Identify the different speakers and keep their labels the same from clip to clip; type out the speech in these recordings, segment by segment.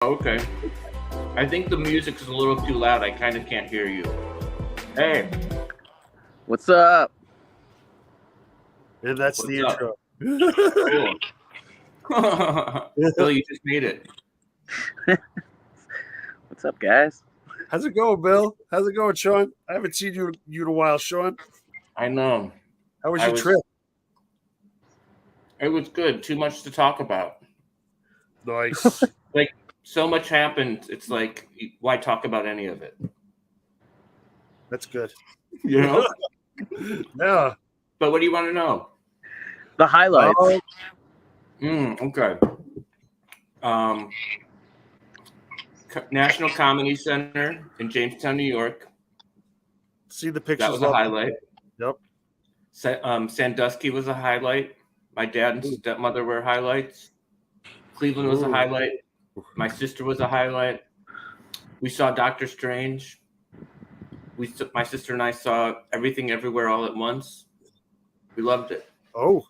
Speaker 1: Okay. I think the music is a little too loud. I kind of can't hear you. Hey,
Speaker 2: What's up?
Speaker 3: And that's
Speaker 1: What's
Speaker 3: the
Speaker 1: up?
Speaker 3: intro.
Speaker 1: Cool. Bill, you just made it.
Speaker 2: What's up, guys?
Speaker 3: How's it going, Bill? How's it going, Sean? I haven't seen you in a while, Sean.
Speaker 1: I know.
Speaker 3: How was
Speaker 1: I
Speaker 3: your
Speaker 1: was-
Speaker 3: trip?
Speaker 1: It was good. Too much to talk about.
Speaker 3: Nice.
Speaker 1: So much happened. It's like, why talk about any of it?
Speaker 3: That's good.
Speaker 1: You know?
Speaker 3: Yeah.
Speaker 1: But what do you want to know?
Speaker 2: The highlights.
Speaker 1: Okay. National Comedy Center in Jamestown, New York.
Speaker 3: See the pictures.
Speaker 1: That was a highlight.
Speaker 3: Yep.
Speaker 1: Sandusky was a highlight. My dad and stepmother were highlights. Cleveland was a
Speaker 3: Ooh.
Speaker 1: highlight. My sister was a highlight. We saw Doctor Strange. My sister and I saw Everything Everywhere All at Once. We loved it.
Speaker 3: Oh,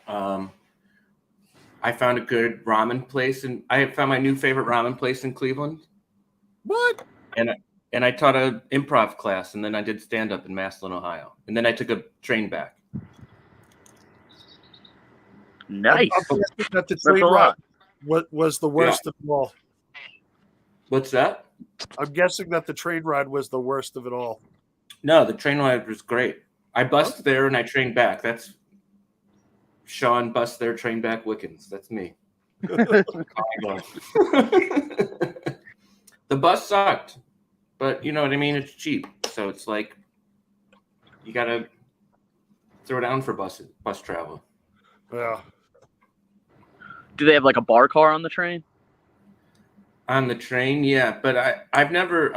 Speaker 1: I found a good ramen place, and I found my new favorite ramen place in Cleveland.
Speaker 3: what?
Speaker 1: And I taught an improv class, and then I did stand-up in Massillon, Ohio. And then I took a train back.
Speaker 2: Nice.
Speaker 3: I'm guessing that the
Speaker 2: That's
Speaker 3: train
Speaker 2: a
Speaker 3: ride
Speaker 2: lot.
Speaker 3: was the worst of it all.
Speaker 1: What's that?
Speaker 3: I'm guessing that the train ride was the worst of it all.
Speaker 1: No, the train ride was great. I bussed there and I trained back. That's Sean bust there, train back Wickens. That's me. The bus sucked, but you know what I mean? It's cheap. So it's like you got to throw down for bus travel.
Speaker 3: Yeah.
Speaker 2: Do they have like a bar car on the train?
Speaker 1: On the train, yeah, but I've never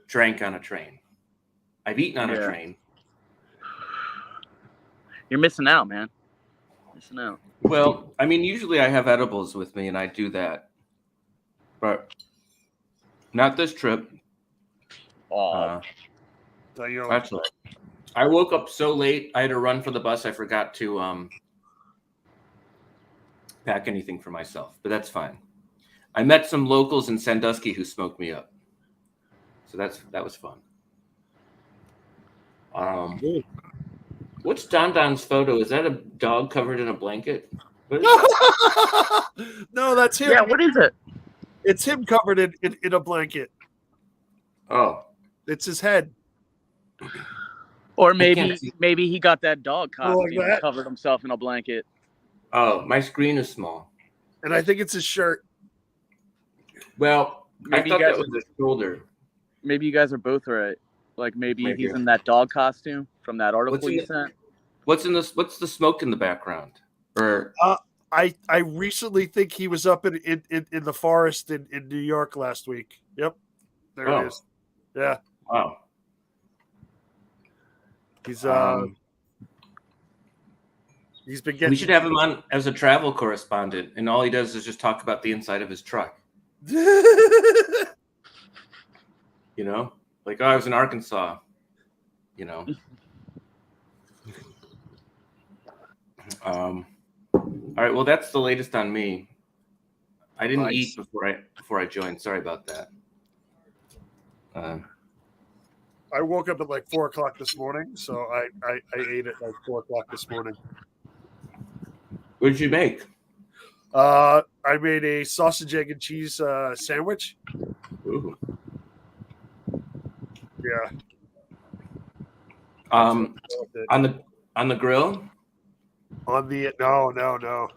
Speaker 1: drank on a train. I've eaten on a
Speaker 2: Yeah.
Speaker 1: train.
Speaker 2: You're missing out, man. Missing out.
Speaker 1: Well, I mean, usually I have edibles with me, and I do that, but not this trip.
Speaker 2: Oh,
Speaker 1: That's all right. I woke up so late. I had to run for the bus. I forgot to pack anything for myself, but that's fine. I met some locals in Sandusky who smoked me up, so that was fun. What's Don Don's photo? Is that a dog covered in a blanket? What is that?
Speaker 3: No, that's him.
Speaker 2: yeah. What is it?
Speaker 3: It's him covered in a blanket.
Speaker 1: Oh,
Speaker 3: It's his head.
Speaker 2: Or
Speaker 1: can't
Speaker 2: maybe
Speaker 1: see.
Speaker 2: he got that dog
Speaker 3: Oh, like
Speaker 2: costume and
Speaker 3: that?
Speaker 2: covered himself in a blanket.
Speaker 1: oh, my screen is small.
Speaker 3: And I think it's his shirt.
Speaker 1: Well,
Speaker 2: Maybe
Speaker 1: I thought
Speaker 2: you
Speaker 1: that
Speaker 2: guys
Speaker 1: was the shoulder.
Speaker 2: Maybe you guys are both right. Like maybe
Speaker 1: Maybe.
Speaker 2: he's in that dog costume from that article you sent.
Speaker 1: What's in this? What's the smoke in the background? Or
Speaker 3: I recently think he was up in the forest in New York last week. Yep. There
Speaker 1: Oh.
Speaker 3: it is. Yeah.
Speaker 1: wow.
Speaker 3: He's he's been getting
Speaker 1: We should have him on as a travel correspondent, and all he does is just talk about the inside of his truck. You know, like, oh, I was in Arkansas. You know. All right. Well, that's the latest on me. I didn't
Speaker 3: Nice.
Speaker 1: eat before I joined. Sorry about that.
Speaker 3: I woke up at like 4:00 this morning, so I ate at like 4:00 this morning.
Speaker 1: What did you make?
Speaker 3: I made a sausage, egg, and cheese sandwich.
Speaker 1: Ooh.
Speaker 3: Yeah.
Speaker 1: On the grill.
Speaker 3: On the no.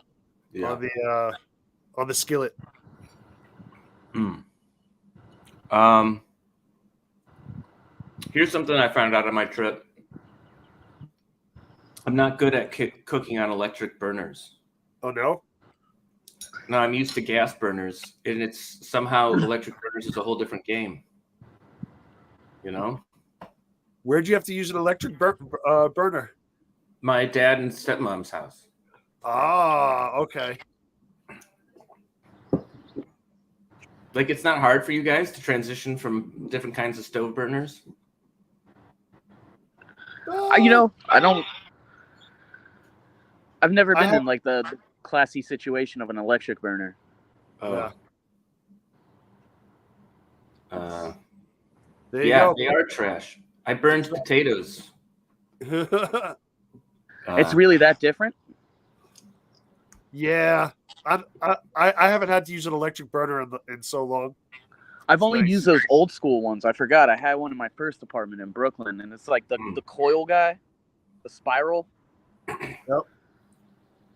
Speaker 1: Yeah.
Speaker 3: On the skillet.
Speaker 1: Here's something I found out on my trip. I'm not good at cooking on electric burners.
Speaker 3: Oh no.
Speaker 1: No, I'm used to gas burners, and it's somehow electric burners is a whole different game. You know,
Speaker 3: Where'd you have to use an electric burner?
Speaker 1: my dad and stepmom's house.
Speaker 3: Ah, okay.
Speaker 1: Like, it's not hard for you guys to transition from different kinds of stove burners.
Speaker 2: I don't. I've never been in like the classy situation of an electric burner.
Speaker 1: Oh.
Speaker 3: There you
Speaker 1: Yeah,
Speaker 3: go.
Speaker 1: they are trash. I burned potatoes.
Speaker 2: It's really that different?
Speaker 3: Yeah, I haven't had to use an electric burner in so long.
Speaker 2: I've only
Speaker 3: Nice.
Speaker 2: used those old school ones. I forgot. I had one in my first apartment in Brooklyn, and it's like the coil guy, the spiral.
Speaker 3: Yep.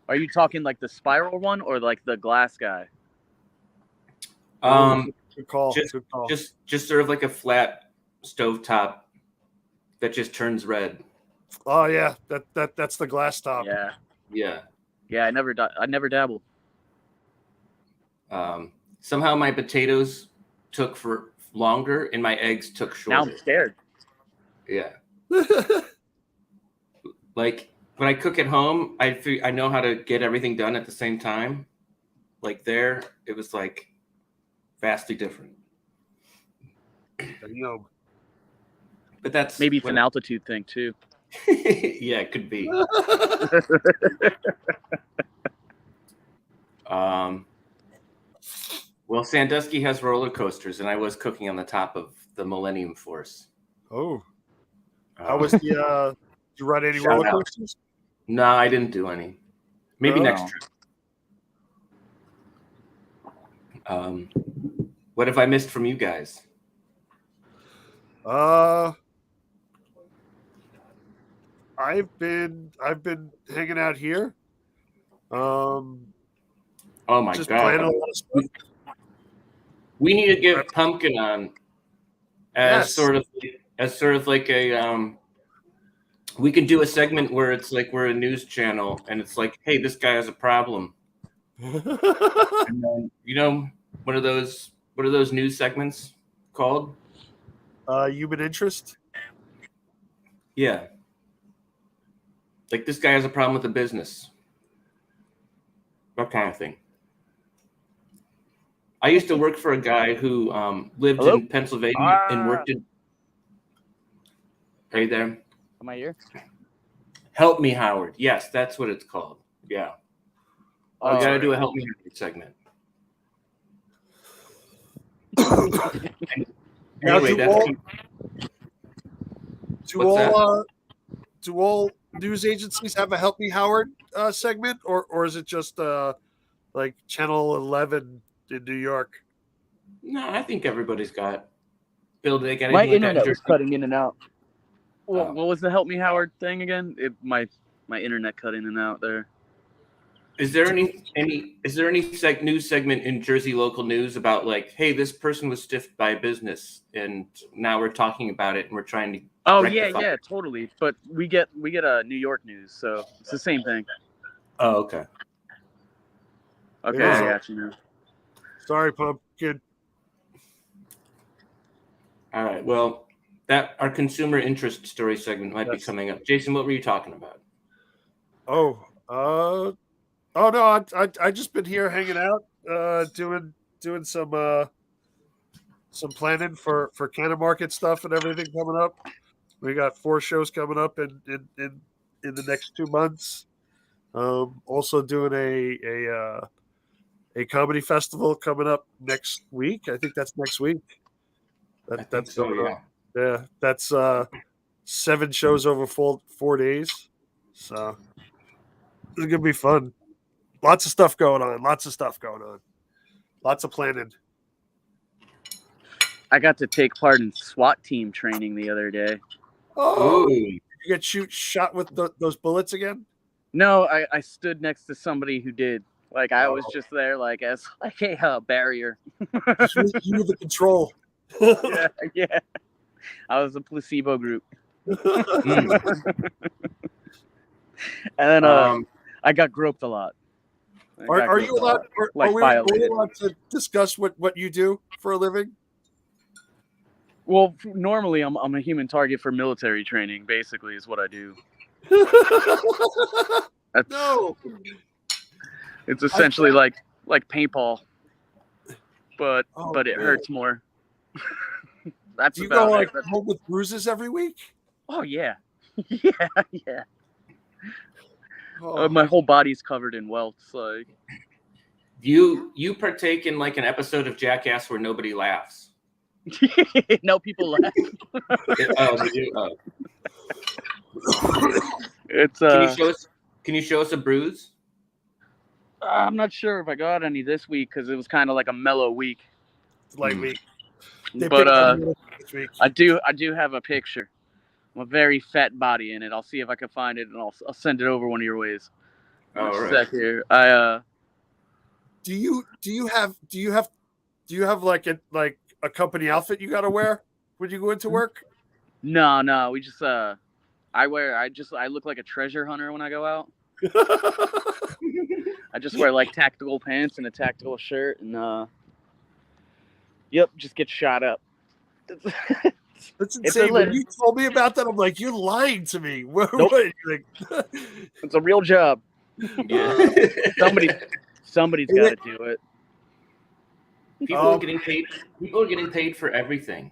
Speaker 2: Are you talking like the spiral one or like the glass guy?
Speaker 3: Good call.
Speaker 1: Just,
Speaker 3: Good call.
Speaker 1: just sort of like a flat stovetop that just turns red.
Speaker 3: Oh yeah, that's the glass top.
Speaker 2: Yeah.
Speaker 1: Yeah.
Speaker 2: Yeah, I never dabbled.
Speaker 1: Somehow my potatoes took for longer and my eggs took shorter.
Speaker 2: Now I'm scared.
Speaker 1: Yeah. Like when I cook at home, I know how to get everything done at the same time. Like there, it was like vastly different. But that's
Speaker 2: Maybe it's an altitude thing too.
Speaker 1: yeah, it could be. Well, Sandusky has roller coasters, and I was cooking on the top of the Millennium Force.
Speaker 3: Oh, how was the? Did you ride any roller coasters?
Speaker 1: No, I didn't do any. Maybe next trip. What have I missed from you guys?
Speaker 3: I've been hanging out here.
Speaker 1: Oh my
Speaker 3: just
Speaker 1: god!
Speaker 3: playing a lot of stuff.
Speaker 1: We need to get Pumpkin on as sort of like a we can do a segment where it's like we're a news channel and it's like, hey, this guy has a problem. And then, what are those news segments called?
Speaker 3: Human interest.
Speaker 1: Yeah. Like this guy has a problem with the business. That kind of thing. I used to work for a guy who lived in Pennsylvania and worked in. Are you there?
Speaker 2: Am I here?
Speaker 1: Help Me, Howard. Yes, that's what it's called. Yeah. We got to do a Help Me, Howard segment. Anyway,
Speaker 3: do all news agencies have a Help Me, Howard segment, or is it just like Channel 11 in New York?
Speaker 1: No, I think everybody's got. Bill, did they get
Speaker 2: my
Speaker 1: anything like
Speaker 2: internet
Speaker 1: that?
Speaker 2: was cutting in and out. What was the Help Me Howard thing again? My internet cut in and out there.
Speaker 1: Is there any news segment in Jersey local news about like, hey, this person was stiffed by a business and now we're talking about it and we're trying to rectify
Speaker 2: yeah, totally. But we get a New York news, so it's the same thing.
Speaker 1: Oh, okay.
Speaker 2: Okay, I got you now.
Speaker 3: Sorry, Pumpkin.
Speaker 1: All right. Well, that our consumer interest story segment might be coming up. Jason, what were you talking about?
Speaker 3: Oh no, I just been here hanging out, doing some planning for Canada Market stuff and everything coming up. We got 4 shows coming up in the next 2 months. Also doing a comedy festival coming up next week. I think that's next week. That's coming up. Yeah, that's 7 shows over 4 days. So it's gonna be fun. Lots of stuff going on. Lots of planning.
Speaker 2: I got to take part in SWAT team training the other day.
Speaker 3: Oh, you get shot with those bullets again?
Speaker 2: No, I stood next to somebody who did. Like I was just there, like as like a barrier.
Speaker 3: You were the control.
Speaker 2: yeah. I was a placebo group.
Speaker 1: Mm.
Speaker 2: And then I got groped a lot.
Speaker 3: Are you allowed? Are we allowed to discuss what you do for a living?
Speaker 2: Well, normally I'm a human target for military training. Basically, is what I do.
Speaker 3: No,
Speaker 2: it's essentially like paintball, but it hurts more. That's
Speaker 3: do you
Speaker 2: about
Speaker 3: go
Speaker 2: it.
Speaker 3: like home with bruises every week?
Speaker 2: Oh yeah, yeah. My whole body's covered in welts. Like
Speaker 1: you partake in like an episode of Jackass where nobody laughs.
Speaker 2: no people laugh.
Speaker 1: They do.
Speaker 2: It's
Speaker 1: Can you show us a bruise?
Speaker 2: I'm not sure if I got any this week because it was kind of like a mellow week.
Speaker 3: Light week.
Speaker 2: But this week. I do have a picture. A very fat body in it. I'll see if I can find it and I'll send it over one of your ways.
Speaker 1: Oh, right.
Speaker 2: Here.
Speaker 3: Do you have like a company outfit you gotta wear when you go into work?
Speaker 2: No. We just I look like a treasure hunter when I go out. I just wear like tactical pants and a tactical shirt and just get shot up.
Speaker 3: That's insane. When you told me about that, I'm like, you're lying to me.
Speaker 2: Nope. It's a real job. Yeah. Somebody's got to do it.
Speaker 1: People are getting paid. People are getting paid for everything.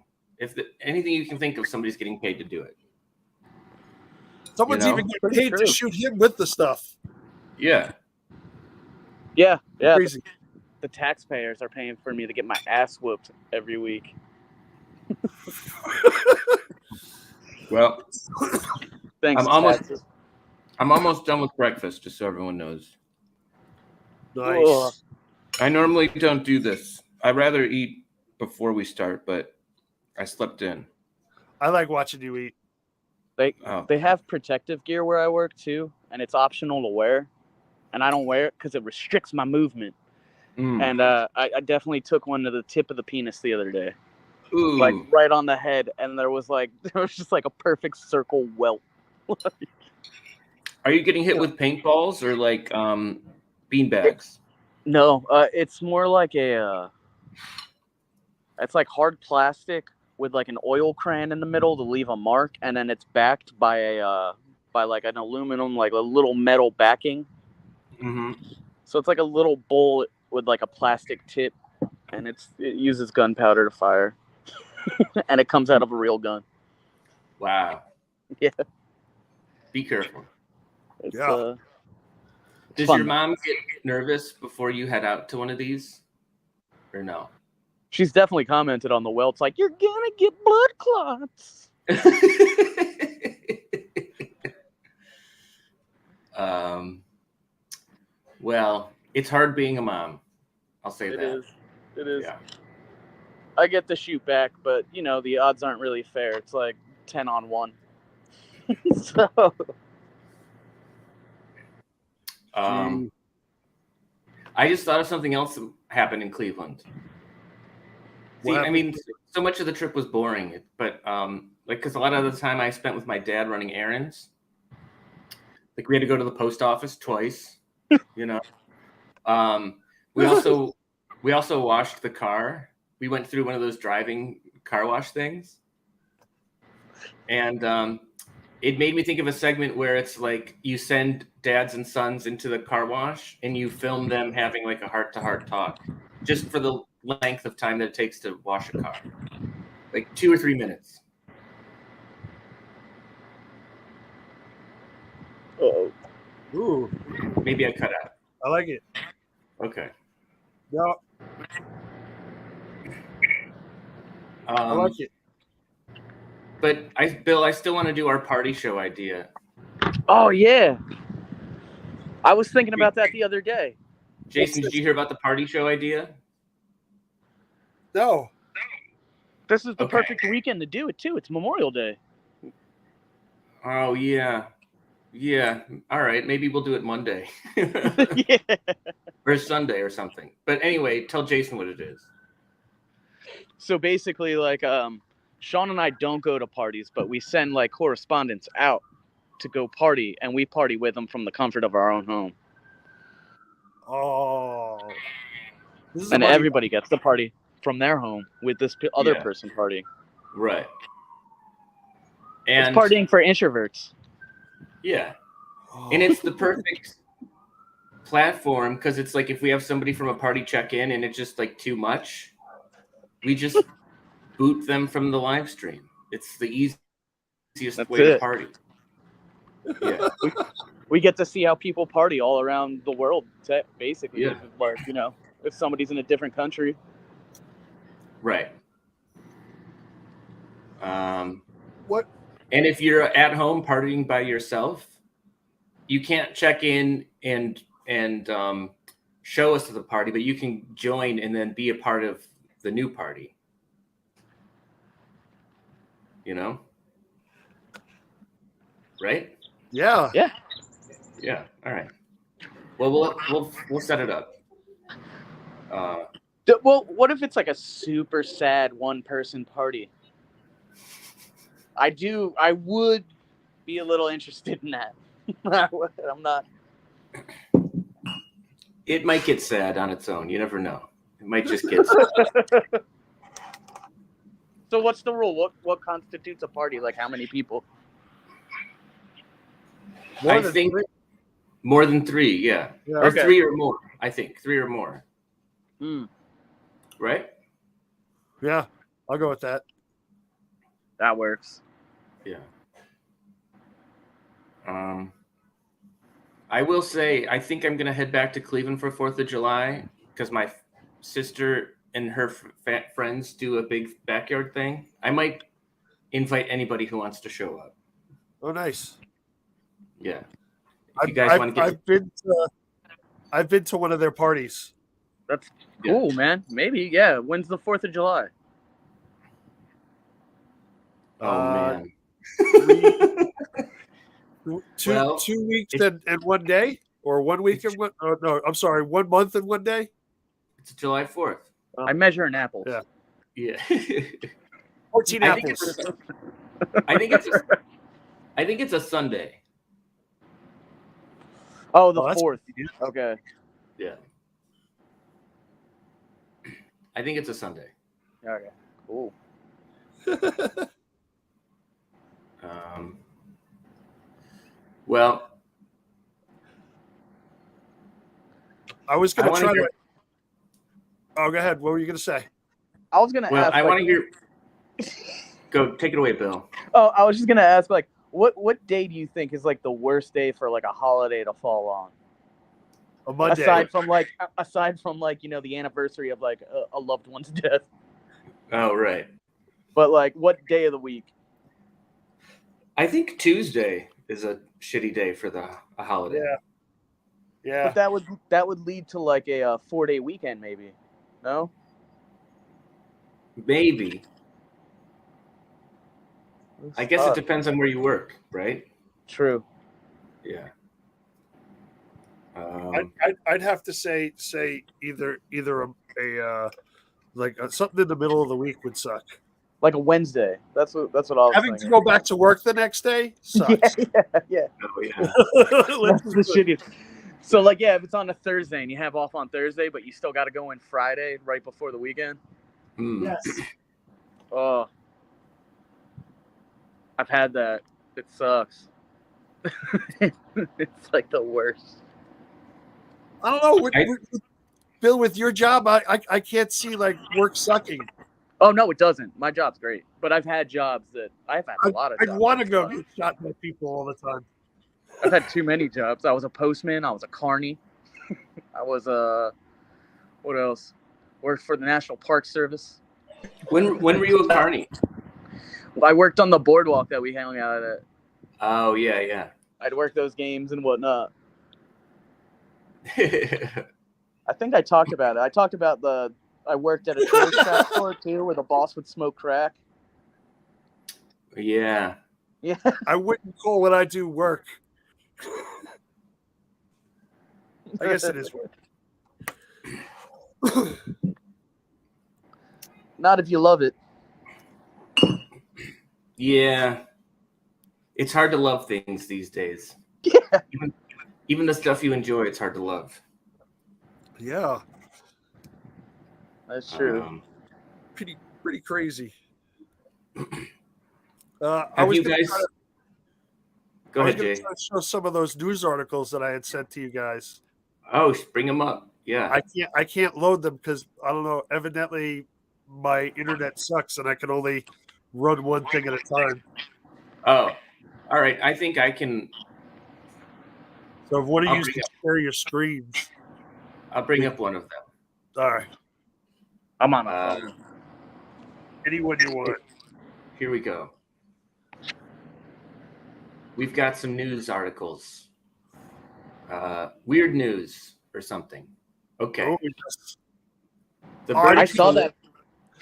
Speaker 1: Anything you can think of, somebody's getting paid to do it.
Speaker 3: Someone's even getting paid to shoot him with the stuff.
Speaker 1: Yeah.
Speaker 2: Yeah.
Speaker 3: Crazy.
Speaker 2: The taxpayers are paying for me to get my ass whooped every week.
Speaker 1: Well,
Speaker 2: thanks.
Speaker 1: I'm almost done with breakfast, just so everyone knows.
Speaker 3: Nice. Ugh.
Speaker 1: I normally don't do this. I'd rather eat before we start, but I slept in.
Speaker 3: I like watching you eat.
Speaker 2: They have protective gear where I work too, and it's optional to wear, and I don't wear it because it restricts my movement. And I definitely took one to the tip of the penis the other day.
Speaker 1: Ooh.
Speaker 2: Like right on the head, and there was just like a perfect circle welt.
Speaker 1: Are you getting hit with paintballs or like beanbags?
Speaker 2: No, it's more like it's like hard plastic with like an oil can in the middle to leave a mark, and then it's backed by by like an aluminum, like a little metal backing.
Speaker 1: Mm-hmm.
Speaker 2: So it's like a little bowl with like a plastic tip, and it uses gunpowder to fire. And it comes out of a real gun.
Speaker 1: Wow.
Speaker 2: Yeah.
Speaker 1: Be careful.
Speaker 2: Does
Speaker 1: your mom get nervous before you head out to one of these? Or no?
Speaker 2: She's definitely commented on the welts like, you're gonna get blood clots.
Speaker 1: Well, it's hard being a mom. I'll say that.
Speaker 2: It is.
Speaker 1: Yeah.
Speaker 2: I get the shoot back, but the odds aren't really fair. It's like 10 on 1. So
Speaker 1: I just thought of something else that happened in Cleveland. See, I mean, so much of the trip was boring, but because a lot of the time I spent with my dad running errands. Like we had to go to the post office twice, We also washed the car. We went through one of those driving car wash things. And it made me think of a segment where it's like you send dads and sons into the car wash and you film them having like a heart-to-heart talk just for the length of time that it takes to wash a car. Like 2 or 3 minutes.
Speaker 2: Uh-oh.
Speaker 3: Ooh.
Speaker 1: Maybe I cut out.
Speaker 3: I like it.
Speaker 1: Okay.
Speaker 3: No. I like it.
Speaker 1: But Bill, I still want to do our party show idea.
Speaker 2: Oh yeah. I was thinking about that the other day.
Speaker 1: Jason, did you hear about the party show idea?
Speaker 3: No.
Speaker 2: This is the perfect weekend to do it too. It's Memorial Day.
Speaker 1: Oh yeah. Yeah. All right. Maybe we'll do it Monday.
Speaker 2: Yeah.
Speaker 1: Or Sunday or something. But anyway, tell Jason what it is.
Speaker 2: So basically, like, Sean and I don't go to parties, but we send like correspondents out to go party, and we party with them from the comfort of our own home.
Speaker 3: Oh.
Speaker 2: And everybody gets the party from their home with this other person partying.
Speaker 1: Right. And
Speaker 2: it's partying for introverts.
Speaker 1: Yeah. And it's the perfect platform because it's like if we have somebody from a party check in and it's just like too much, we just boot them from the live stream. It's the easiest way to party. Yeah.
Speaker 2: we get to see how people party all around the world, basically.
Speaker 1: Yeah.
Speaker 2: Like, if somebody's in a different country.
Speaker 1: Right.
Speaker 3: What?
Speaker 1: And if you're at home partying by yourself, you can't check in and show us to the party, but you can join and then be a part of the new party. Right?
Speaker 3: Yeah.
Speaker 2: Yeah.
Speaker 1: Yeah. All right. Well, we'll set it up.
Speaker 2: Well, what if it's like a super sad one-person party? I would be a little interested in that. I'm not.
Speaker 1: It might get sad on its own. You never know. It might just get sad.
Speaker 2: So what's the rule? What constitutes a party? Like how many people?
Speaker 1: I think more than 3, yeah. Or
Speaker 2: Okay.
Speaker 1: 3 or more. I think 3 or more. Right?
Speaker 3: Yeah, I'll go with that.
Speaker 2: That works.
Speaker 1: Yeah. I will say, I think I'm going to head back to Cleveland for 4th of July because my sister and her friends do a big backyard thing. I might invite anybody who wants to show up.
Speaker 3: Oh, nice.
Speaker 1: Yeah. If you guys want to get...
Speaker 3: I've been to one of their parties.
Speaker 2: That's cool, man. Maybe, yeah. When's the 4th of July?
Speaker 1: Oh, man.
Speaker 3: 2 weeks and 1 day? Or 1 week and 1... Oh, no, I'm sorry. 1 month and 1 day?
Speaker 1: It's July 4th.
Speaker 2: I measure in apples.
Speaker 3: Yeah.
Speaker 1: Yeah.
Speaker 3: 14 apples.
Speaker 1: I think it's a Sunday.
Speaker 2: Oh, the
Speaker 3: that's
Speaker 2: 4th. Okay.
Speaker 1: Yeah. I think it's a Sunday.
Speaker 2: Okay. Cool.
Speaker 1: Well,
Speaker 3: I was going to try
Speaker 1: hear...
Speaker 3: to... Oh, go ahead. What were you going to say?
Speaker 2: I was going to ask...
Speaker 1: I want to hear... Go, take it away, Bill.
Speaker 2: Oh, I was just going to ask, like, what day do you think is, like, the worst day for, like, a holiday to fall on?
Speaker 3: A Monday.
Speaker 2: Aside from the anniversary of, like, a loved one's death.
Speaker 1: Oh, right.
Speaker 2: But, like, what day of the week?
Speaker 1: I think Tuesday is a shitty day for a holiday.
Speaker 3: Yeah. Yeah.
Speaker 2: But that would lead to like a 4-day weekend, maybe. No?
Speaker 1: Maybe. I guess it depends on where you work, right?
Speaker 2: True.
Speaker 1: Yeah.
Speaker 3: I'd have to say either something in the middle of the week would suck.
Speaker 2: Like a Wednesday. That's what I was
Speaker 3: having
Speaker 2: thinking.
Speaker 3: to go back to work the next day sucks.
Speaker 2: Yeah.
Speaker 1: Oh, yeah.
Speaker 2: That's the shittiest. So, like, yeah, if it's on a Thursday and you have off on Thursday, but you still got to go in Friday right before the weekend.
Speaker 3: Yes.
Speaker 2: Oh, I've had that. It sucks. It's like the worst.
Speaker 3: I don't know. Bill, with your job, I can't see like work sucking.
Speaker 2: Oh no, it doesn't. My job's great, but I've had jobs that I've had a lot of.
Speaker 3: I'd want to go get shot by people all the time.
Speaker 2: I've had too many jobs. I was a postman. I was a carny. I was what else? Worked for the National Park Service.
Speaker 1: When were you a carny?
Speaker 2: I worked on the boardwalk that we hung out at.
Speaker 1: Oh yeah.
Speaker 2: I'd work those games and whatnot. I think I talked about it. I talked about I worked at a tourist trap store too, where the boss would smoke crack.
Speaker 1: Yeah.
Speaker 2: Yeah.
Speaker 3: I wouldn't call what I do work. I guess it is work.
Speaker 2: Not if you love it.
Speaker 1: Yeah. It's hard to love things these days.
Speaker 2: Yeah.
Speaker 1: Even the stuff you enjoy, it's hard to love.
Speaker 3: Yeah.
Speaker 2: That's true.
Speaker 3: Pretty crazy.
Speaker 1: Have you guys? Go ahead, Jay.
Speaker 3: Try to show some of those news articles that I had sent to you guys.
Speaker 1: Oh, bring them up. Yeah.
Speaker 3: I can't load them because I don't know. Evidently, my internet sucks, and I can only run one thing at a time.
Speaker 1: Oh, all right. I think I can
Speaker 3: So if one of
Speaker 1: I'll
Speaker 3: you
Speaker 1: bring
Speaker 3: can
Speaker 1: up-
Speaker 3: share your screens.
Speaker 1: I'll bring up one of them.
Speaker 3: All right.
Speaker 2: I'm on a
Speaker 1: Uh,
Speaker 2: phone.
Speaker 3: Anyone you want.
Speaker 1: Here we go. We've got some news articles. Weird news or something. Okay.
Speaker 3: Oh, yes.
Speaker 1: The
Speaker 3: I
Speaker 1: British
Speaker 2: saw that.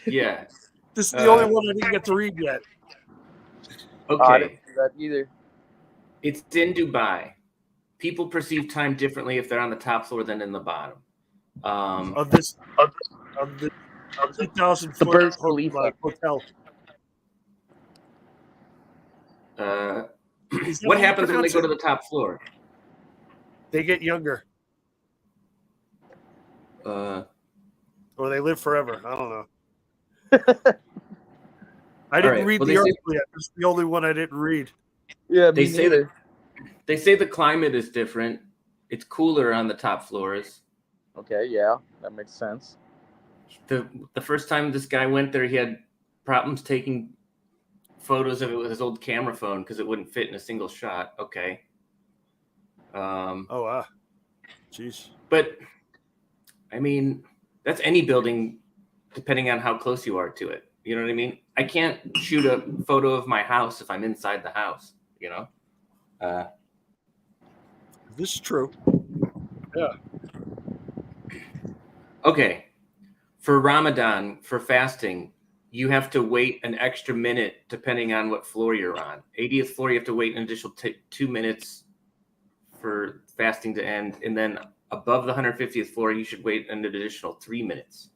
Speaker 1: Yeah.
Speaker 3: This is the only one I didn't get to read yet.
Speaker 2: I
Speaker 1: Okay.
Speaker 2: didn't see that either.
Speaker 1: It's in Dubai. People perceive time differently if they're on the top floor than in the bottom.
Speaker 3: Of the 2,000
Speaker 2: The
Speaker 3: foot
Speaker 2: Burj Khalifa.
Speaker 3: hotel. Is that
Speaker 1: What
Speaker 3: how you
Speaker 1: happens when they
Speaker 3: pronounce
Speaker 1: go
Speaker 3: it?
Speaker 1: to the top floor?
Speaker 3: They get younger
Speaker 1: Uh,
Speaker 3: or they live forever. I don't know. I didn't
Speaker 1: right.
Speaker 3: read
Speaker 1: Well,
Speaker 3: the
Speaker 1: they say-
Speaker 3: article yet. It's the only one I didn't read.
Speaker 2: Yeah,
Speaker 1: They
Speaker 2: me
Speaker 1: say
Speaker 2: neither.
Speaker 1: they say the climate is different. It's cooler on the top floors.
Speaker 2: Okay, yeah, that makes sense.
Speaker 1: The first time this guy went there, he had problems taking photos of it with his old camera phone because it wouldn't fit in a single shot. Okay.
Speaker 3: Oh, wow. Jeez.
Speaker 1: But I mean, that's any building, depending on how close you are to it. You know what I mean? I can't shoot a photo of my house if I'm inside the house. You know.
Speaker 3: This is true.
Speaker 1: Okay. For Ramadan, for fasting, you have to wait an extra minute depending on what floor you're on. 80th floor, you have to wait an additional 2 minutes for fasting to end. And then above the 150th floor, you should wait an additional 3 minutes.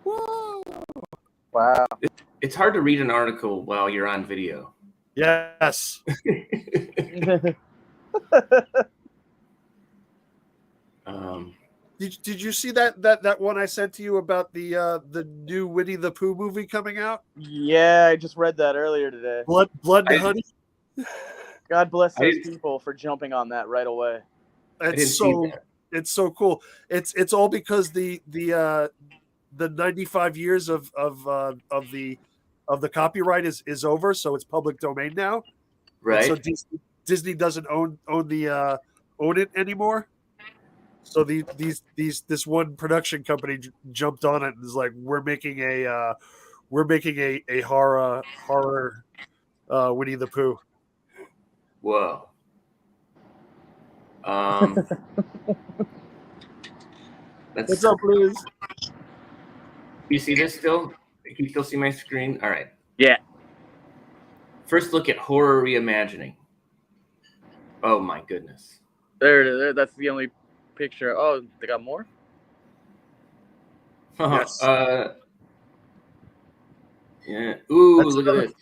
Speaker 2: Wow.
Speaker 3: Oh,
Speaker 1: It's hard to read an article while you're on video.
Speaker 3: Yes. Did you see that one I sent to you about the new Winnie the Pooh movie coming out?
Speaker 2: Yeah, I just read that earlier today.
Speaker 3: Blood and
Speaker 1: I-
Speaker 3: Honey.
Speaker 2: God bless
Speaker 1: I
Speaker 2: those
Speaker 1: didn't-
Speaker 2: people for jumping on that right away.
Speaker 1: didn't
Speaker 3: It's
Speaker 1: see
Speaker 3: so
Speaker 1: that.
Speaker 3: it's so cool. It's all because the 95 years of the copyright is over, so it's public domain now.
Speaker 1: Right?
Speaker 3: And so Disney doesn't own it anymore. So this one production company jumped on it and is like, we're making a horror Winnie the Pooh.
Speaker 1: Whoa. Let's,
Speaker 3: What's up, Liz?
Speaker 1: you see this still? Can you still see my screen? All right.
Speaker 2: Yeah.
Speaker 1: First look at horror reimagining. Oh my goodness.
Speaker 2: There it is. That's the only picture. Oh, they got more?
Speaker 3: Yes.
Speaker 1: Yeah. Ooh,
Speaker 3: That's
Speaker 1: look at
Speaker 3: another-
Speaker 1: this.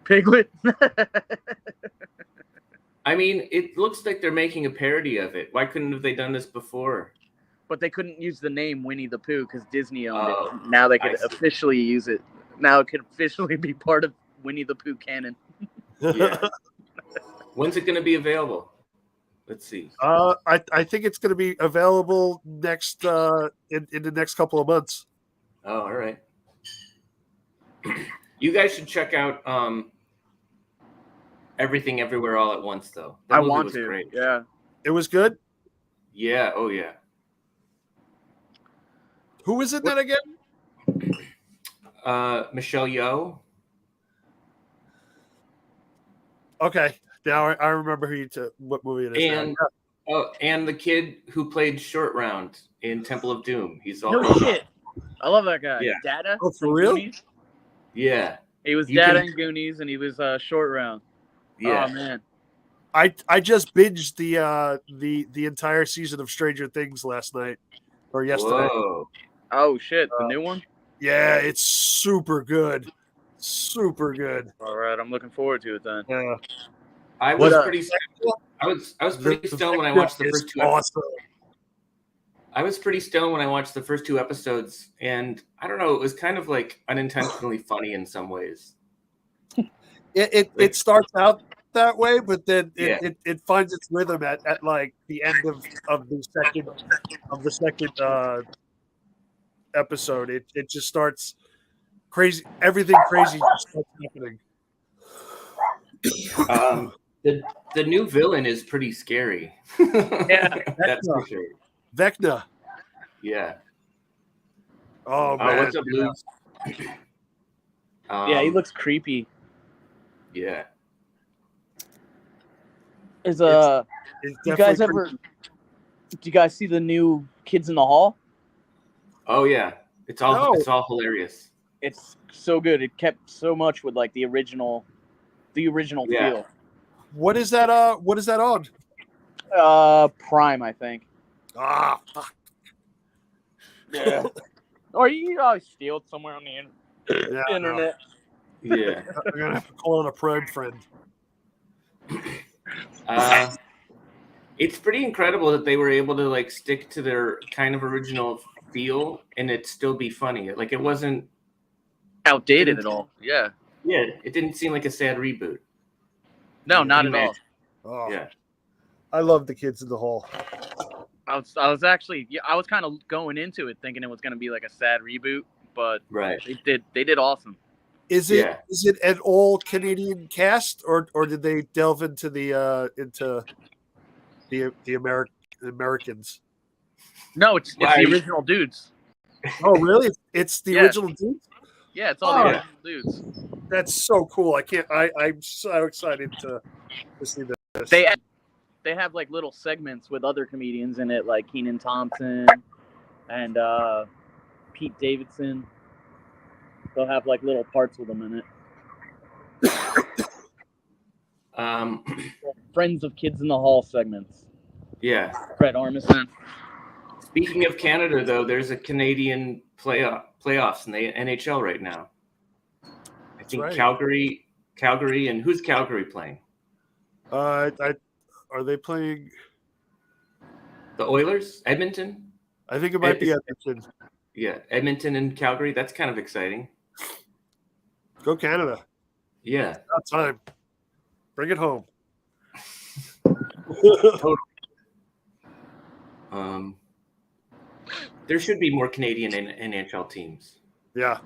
Speaker 2: Piglet?
Speaker 1: I mean, it looks like they're making a parody of it. Why couldn't have they done this before?
Speaker 2: But they couldn't use the name Winnie the Pooh because Disney owned
Speaker 1: Oh,
Speaker 2: it. Now they
Speaker 1: I
Speaker 2: could
Speaker 1: see.
Speaker 2: officially use it. Now it could officially be part of Winnie the Pooh canon.
Speaker 1: Yeah. When's it going to be available? Let's see.
Speaker 3: I think it's going to be available next in the next couple of months.
Speaker 1: Oh, all right. You guys should check out Everything Everywhere All at Once, though. That
Speaker 2: I
Speaker 1: movie
Speaker 2: want
Speaker 1: was
Speaker 2: to.
Speaker 1: Great.
Speaker 2: Yeah.
Speaker 3: It was good.
Speaker 1: Yeah. Oh, yeah.
Speaker 3: Who was in that again?
Speaker 1: Michelle Yeoh.
Speaker 3: Okay, now I remember what movie it is.
Speaker 1: And and the kid who played Short Round in Temple of Doom. He's all
Speaker 2: No shit. I love that guy.
Speaker 1: Yeah.
Speaker 2: Data.
Speaker 3: Oh, for
Speaker 2: from
Speaker 3: real?
Speaker 2: Goonies.
Speaker 1: Yeah.
Speaker 2: He was
Speaker 1: You
Speaker 2: Data
Speaker 1: can-
Speaker 2: in Goonies, and he was Short Round.
Speaker 1: Yeah.
Speaker 2: Oh man.
Speaker 3: I just binged the entire season of Stranger Things last night or yesterday.
Speaker 1: Whoa.
Speaker 2: Oh shit, the new one.
Speaker 3: Yeah, it's super good, super good.
Speaker 2: All right, I'm looking forward to it then.
Speaker 3: Yeah,
Speaker 1: I was
Speaker 2: What,
Speaker 1: pretty. I was pretty stoned when I watched the
Speaker 3: It's
Speaker 1: first two. Episodes.
Speaker 3: awesome.
Speaker 1: I was pretty stoned when I watched the first 2 episodes, and I don't know. It was kind of like unintentionally funny in some ways.
Speaker 3: It starts out that way, but then
Speaker 1: Yeah.
Speaker 3: it finds its rhythm at like the end of the second episode. It just starts crazy. Everything crazy just starts happening.
Speaker 1: The new villain is pretty scary.
Speaker 2: Yeah.
Speaker 1: That's for sure.
Speaker 3: Vecna.
Speaker 1: Yeah.
Speaker 3: Oh man.
Speaker 1: What's up, Luke?
Speaker 2: Yeah, he looks creepy.
Speaker 1: Yeah.
Speaker 2: Is
Speaker 3: It's
Speaker 2: you guys
Speaker 3: definitely
Speaker 2: ever? Did you guys see the new Kids in the Hall?
Speaker 1: Oh yeah. It's all
Speaker 3: No.
Speaker 1: hilarious.
Speaker 2: It's so good. It kept so much with like the original
Speaker 1: Yeah.
Speaker 2: feel.
Speaker 3: What is that? What is that on?
Speaker 2: Prime, I think.
Speaker 3: Ah, fuck.
Speaker 2: Yeah. Or you always steal it somewhere on the
Speaker 3: Yeah,
Speaker 2: internet.
Speaker 1: Yeah.
Speaker 3: I'm gonna have to call on a Prime friend.
Speaker 1: It's pretty incredible that they were able to like stick to their kind of original feel and it still be funny. Like it wasn't
Speaker 2: Outdated at all. Yeah.
Speaker 1: Yeah, it didn't seem like a sad reboot.
Speaker 2: No, not at all.
Speaker 3: Oh,
Speaker 1: Yeah.
Speaker 3: I love the Kids in the Hall.
Speaker 2: I was actually I was kind of going into it thinking it was going to be like a sad reboot, but
Speaker 1: Right.
Speaker 2: they did awesome.
Speaker 3: Is it an all Canadian cast, or did they delve into the Americans?
Speaker 2: No, it's
Speaker 1: Right.
Speaker 2: the original dudes.
Speaker 3: Oh, really? It's the
Speaker 2: Yeah.
Speaker 3: original dudes?
Speaker 2: Yeah, it's all the original dudes.
Speaker 3: That's so cool. I'm so excited to see this.
Speaker 2: They have like little segments with other comedians in it, like Kenan Thompson and Pete Davidson. They'll have like little parts with them in it. Friends of Kids in the Hall segments.
Speaker 1: Yeah.
Speaker 2: Fred Armisen.
Speaker 1: Speaking of Canada, though, there's a Canadian playoffs in the NHL right now. I think
Speaker 3: right.
Speaker 1: Calgary, and who's Calgary playing?
Speaker 3: Are they playing?
Speaker 1: The Oilers, Edmonton.
Speaker 3: I think it might be Edmonton.
Speaker 1: Yeah, Edmonton and Calgary. That's kind of exciting.
Speaker 3: Go Canada!
Speaker 1: Yeah,
Speaker 3: About time. Bring it home.
Speaker 1: There should be more Canadian NHL teams.
Speaker 3: Yeah,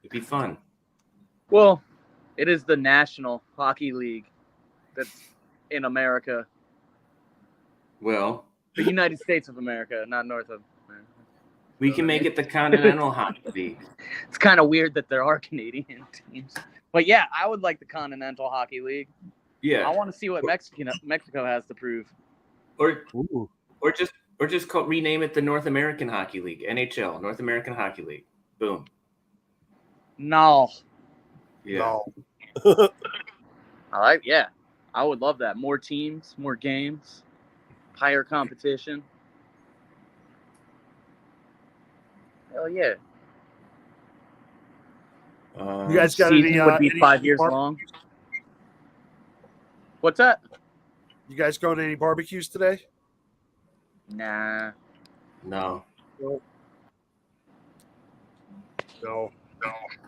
Speaker 1: It'd be fun.
Speaker 2: Well, it is the National Hockey League that's in America.
Speaker 1: Well,
Speaker 2: The United States of America, not North of America.
Speaker 1: we can make it the Continental Hockey League.
Speaker 2: It's kind of weird that there are Canadian teams. But yeah, I would like the Continental Hockey League.
Speaker 1: Yeah,
Speaker 2: I want to see what Mexico has to prove.
Speaker 1: or just rename it the North American Hockey League, NHL, North American Hockey League. Boom.
Speaker 2: No.
Speaker 1: Yeah.
Speaker 3: No.
Speaker 2: Yeah. I would love that. More teams, more games, higher competition. Hell yeah.
Speaker 3: You guys got
Speaker 2: Season
Speaker 3: any?
Speaker 2: would be
Speaker 3: any
Speaker 2: 5 years long. What's that?
Speaker 3: You guys going to any barbecues today?
Speaker 2: Nah.
Speaker 1: No.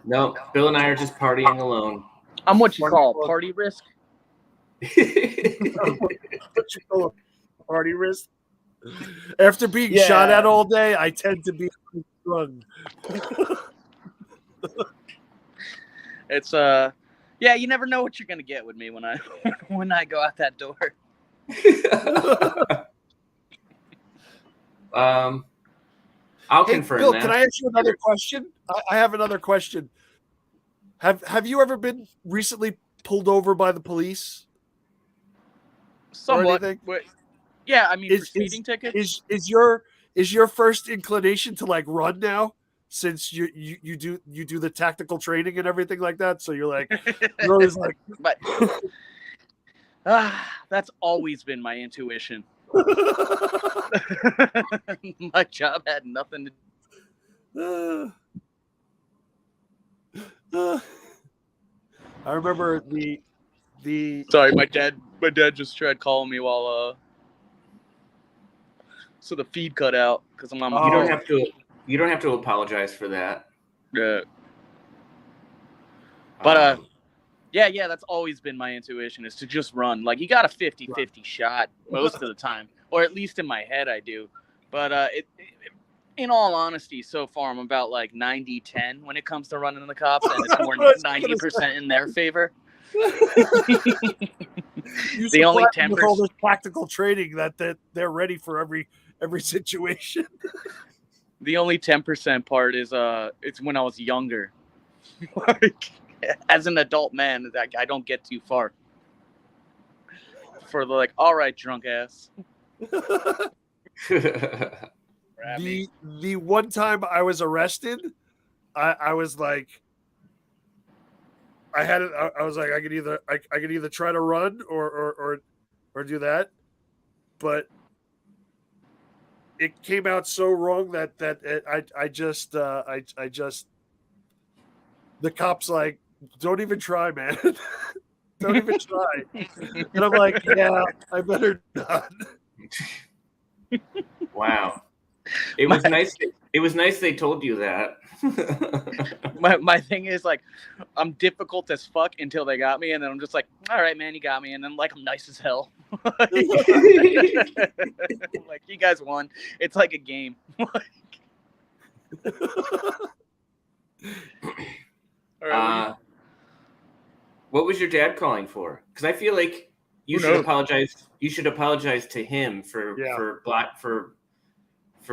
Speaker 3: No.
Speaker 1: Bill and I are just partying alone.
Speaker 2: I'm what you call party risk.
Speaker 3: What you call a party risk? After being shot at all day, I tend to be drunk.
Speaker 2: It's yeah, you never know what you're gonna get with me when I go out that door.
Speaker 1: I'll confirm
Speaker 3: Bill,
Speaker 1: that.
Speaker 3: can I ask you another question? I have another question. Have you ever been recently pulled over by the police?
Speaker 2: Somewhat.
Speaker 3: anything?
Speaker 2: But, yeah, I mean, for speeding tickets.
Speaker 3: Is your first inclination to like run now, since you do the tactical training and everything like that? So you're like, you're always like,
Speaker 2: But that's always been my intuition. My job had nothing to.
Speaker 3: I remember the
Speaker 2: Sorry, my dad just tried calling me while so the feed cut out because I'm on my
Speaker 1: You don't
Speaker 2: phone.
Speaker 1: have to apologize for that.
Speaker 2: Yeah. But yeah, that's always been my intuition, is to just run. Like, you got a 50-50 shot most of the time, or at least in my head I do. But in all honesty, so far I'm about like 90-10 when it comes to running the cops, and it's more 90% in their favor.
Speaker 3: You
Speaker 2: The only
Speaker 3: supply them with all
Speaker 2: 10%.
Speaker 3: this practical training that they're ready for every situation.
Speaker 2: The only 10% part is it's when I was younger. Like, as an adult man, I don't get too far. For the like, all right, drunk ass.
Speaker 3: The one time I was arrested, I was like, I had it. I was like, I could either try to run or do that, but it came out so wrong that I just the cops like, don't even try, man. Don't even try. And I'm like, yeah, I better not.
Speaker 1: Wow. It was nice. It was nice they told you that.
Speaker 2: My thing is like, I'm difficult as fuck until they got me, and then I'm just like, all right, man, you got me, and then like I'm nice as hell. Like, you guys won. It's like a game. All right,
Speaker 1: what was your dad calling for? Because I feel like you should apologize. You should apologize to him for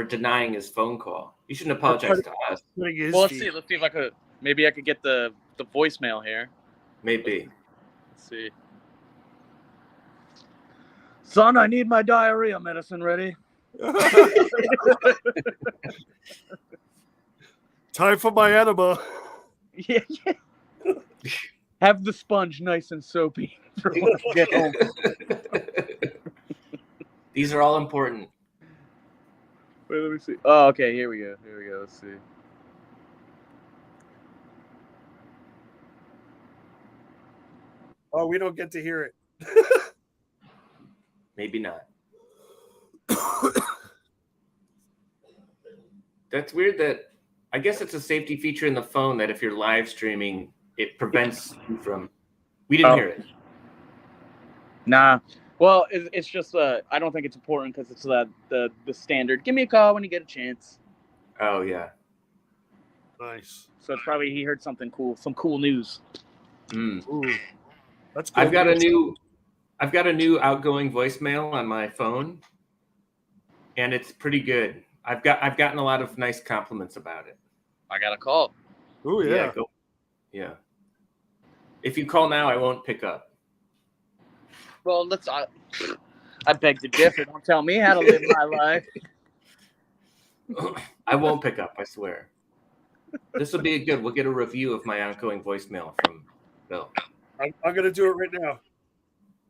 Speaker 1: denying his phone call. You shouldn't apologize to us.
Speaker 2: well, let's see if I could. Maybe I could get the voicemail here.
Speaker 1: Maybe.
Speaker 2: Let's see. Son, I need my diarrhea medicine ready.
Speaker 3: Time for my enema.
Speaker 2: Yeah. Have the sponge nice and soapy for when I get home.
Speaker 1: These are all important.
Speaker 2: Wait, let me see. Oh, okay. Here we go. Let's see.
Speaker 3: Oh, we don't get to hear it.
Speaker 1: Maybe not. That's weird that I guess it's a safety feature in the phone that if you're live streaming, it prevents you from. We didn't hear it.
Speaker 2: Nah. Well, it's just I don't think it's important because it's the standard. Give me a call when you get a chance.
Speaker 1: Oh yeah.
Speaker 3: Nice.
Speaker 2: So it's probably he heard something cool, some cool news.
Speaker 3: Ooh, that's good.
Speaker 1: I've got a new outgoing voicemail on my phone, and it's pretty good. I've gotten a lot of nice compliments about it.
Speaker 2: I got a call.
Speaker 3: Oh yeah.
Speaker 1: Yeah. If you call now, I won't pick up.
Speaker 2: Well, I beg to differ. Don't tell me how to live my life.
Speaker 1: I won't pick up, I swear. This will be good. We'll get a review of my outgoing voicemail from Bill.
Speaker 3: I'm going to do it right now.